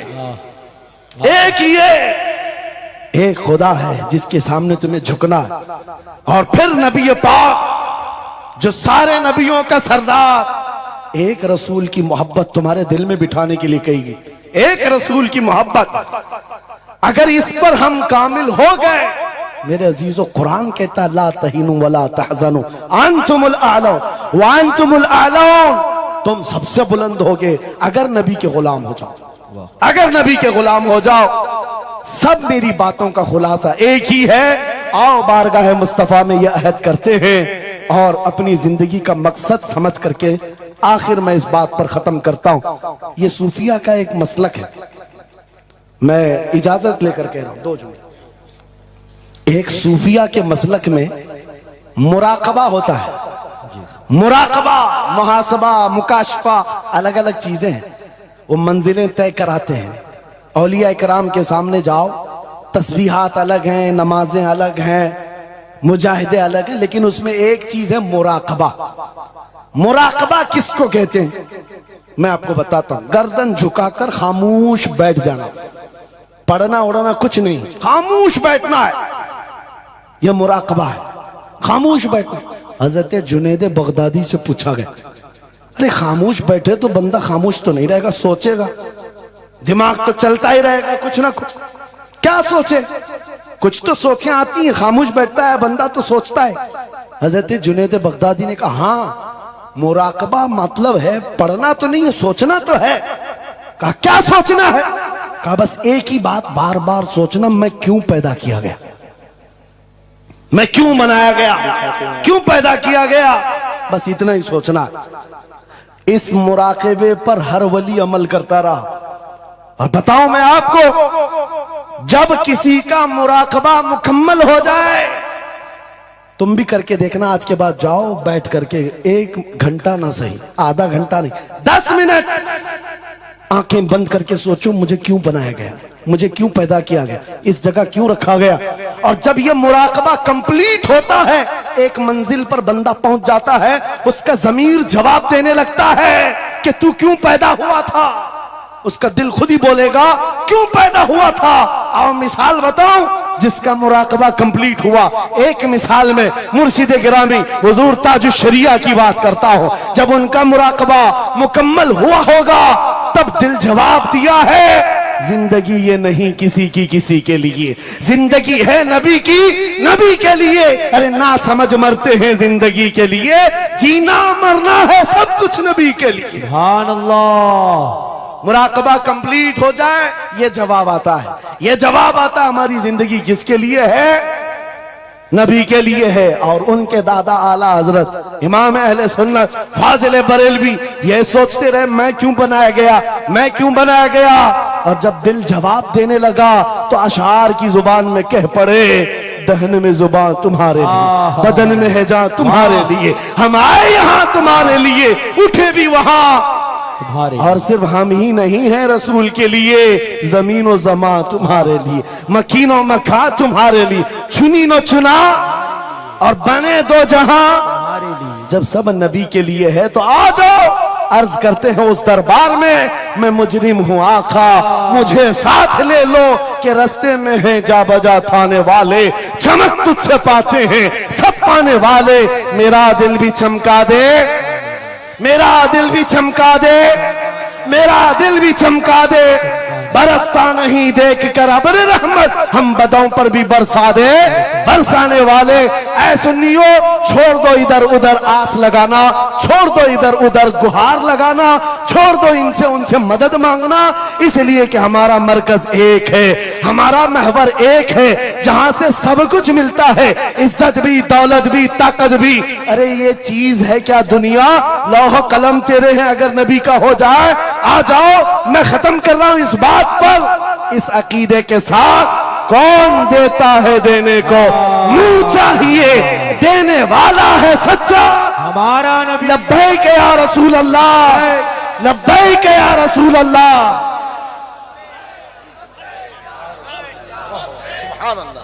E: एक ही है। एक खुदा है जिसके सामने तुम्हें झुकना है। और फिर नबी पाक जो सारे नबियों का सरदार, एक रसूल की मोहब्बत तुम्हारे दिल में बिठाने के लिए कहेगी। एक रसूल की मोहब्बत, अगर इस पर हम कामिल हो गए, मेरे अजीजों कुरान कहता ला तहीनु वला तहज़नु अंतुमुल आलौन व अंतुमुल आलौन, तुम सबसे बुलंद होगे अगर नबी के गुलाम हो जाओ। अगर नबी के गुलाम हो जाओ। सब मेरी बातों का खुलासा एक ही है। आओ बारगाह मुस्तफा में यह अहद करते हैं और अपनी जिंदगी का मकसद समझ करके आखिर मैं इस बात पर खत्म करता हूं। यह सूफिया का एक मसलक है। मैं इजाजत लेकर कह रहा हूं, 2 मिनट। एक सूफिया के मसलक में मुराकबा होता है। मुराकबा, मुहासबा, मुकाशफा, अलग अलग चीजें हैं। वो मंजिलें तय कराते हैं। औलिया इकराम के सामने जाओ, तस्बीहात अलग हैं, नमाजें अलग हैं, मुजाहिदे अलग हैं, लेकिन उसमें एक चीज है मुराकबा। मुराकबा किसको कहते हैं मैं आपको बताता हूं। गर्दन झुकाकर खामोश बैठ जाना, पढ़ना उड़ना कुछ नहीं, खामोश बैठना है, यह मुराकबा है। खामोश बैठना। हजरत जुनैद बगदादी से पूछा गया, अरे खामोश बैठे तो बंदा खामोश तो नहीं रहेगा, सोचेगा, दिमाग तो चलता ही रहेगा कुछ ना कुछ। क्या सोचे? कुछ तो सोचें आती है। खामोश बैठता है बंदा तो सोचता है। हजरत जुनैद बगदादी ने कहा हाँ, मुराकबा मतलब है पढ़ना तो नहीं है, सोचना तो है। कहा क्या सोचना है? कहा बस एक ही बात बार बार सोचना, मैं क्यों पैदा किया गया, मैं क्यों बनाया गया, क्यों पैदा किया गया, बस इतना ही सोचना। इस मुराकबे पर हर वली अमल करता रहा। और बताऊं मैं आपको, जब किसी का मुराकबा मुकम्मल हो जाए, तुम भी करके देखना, आज के बाद जाओ बैठ करके 1 घंटा ना सही, आधा घंटा नहीं, 10 मिनट आंखें बंद करके सोचो मुझे क्यों बनाया गया, मुझे क्यों पैदा किया गया, इस जगह क्यों रखा गया। और जब यह मुराकबा कंप्लीट होता है, एक मंजिल पर बंदा पहुंच जाता है, उसका ज़मीर जवाब देने लगता है कि तू क्यों पैदा हुआ था। उसका दिल खुद ही बोलेगा क्यों पैदा हुआ था। आओ मिसाल बताऊं जिसका मुराकबा कंप्लीट हुआ। एक मिसाल में मुर्शिद गिरामी हुजूर ताजुश शरिया की बात करता हूं। जब उनका मुराकबा मुकम्मल हुआ होगा तब दिल जवाब दिया है, जिंदगी ये नहीं किसी के लिए, जिंदगी है नबी की, नबी के लिए। अरे ना समझ मरते हैं जिंदगी के लिए, जीना मरना है सब कुछ नबी के लिए।
D: सुभान अल्लाह।
E: मुराकबा कंप्लीट हो जाए, ये जवाब आता है, ये जवाब आता हमारी जिंदगी किसके लिए है, नबी के लिए है। और उनके दादा आला हजरत इमाम अहले सुन्नत फाजिल बरेलवी ये सोचते रहे मैं क्यों बनाया गया, मैं क्यों बनाया गया। और जब दिल जवाब देने लगा तो अशार की जुबान में कह पड़े, दहन में जुबान तुम्हारे लिए, बदन में है जान तुम्हारे लिए, हम आए यहाँ तुम्हारे लिए, उठे भी वहां
D: तुम्हारे।
E: और सिर्फ हम ही नहीं हैं रसूल के लिए, जमीन और जमा तुम्हारे लिए, मकीन और मखा तुम्हारे लिए, चुनी नो चुना और बने दो जहां
D: तुम्हारे लिए।
E: जब सब नबी के लिए है तो आ जाओ, अर्ज करते हैं उस दरबार में, मैं मुजरिम हूं आका मुझे साथ ले लो, कि रास्ते में है जा बजा थाने वाले, चमक तुझसे पाते हैं सब पाने वाले। मेरा दिल भी चमका दे, मेरा दिल भी चमका दे, मेरा दिल भी चमका दे, बरसता नहीं देख कर अब्र रहमत, हम बदों पर भी बरसा दे बरसाने वाले। ऐ सुन्नियो छोड़ दो इधर उधर आस लगाना, छोड़ दो इधर उधर गुहार लगाना, छोड़ दो इनसे उनसे मदद मांगना, इसलिए कि हमारा मरकज एक है, हमारा महवर एक है, जहां से सब कुछ मिलता है, इज्जत भी, दौलत भी, ताकत भी। अरे ये चीज है क्या दुनिया, लौह कलम तेरे हैं, अगर नबी का हो जाए आ जाओ। मैं खत्म कर रहा हूं इस बात पर, इस अकीदे के साथ, कौन देता है देने को, मुंह चाहिए देने वाला है सच्चा,
D: हमारा नबी।
E: लब्बैक या रसूल अल्लाह, लब्बैक या रसूल अल्लाह। सुभान अल्लाह।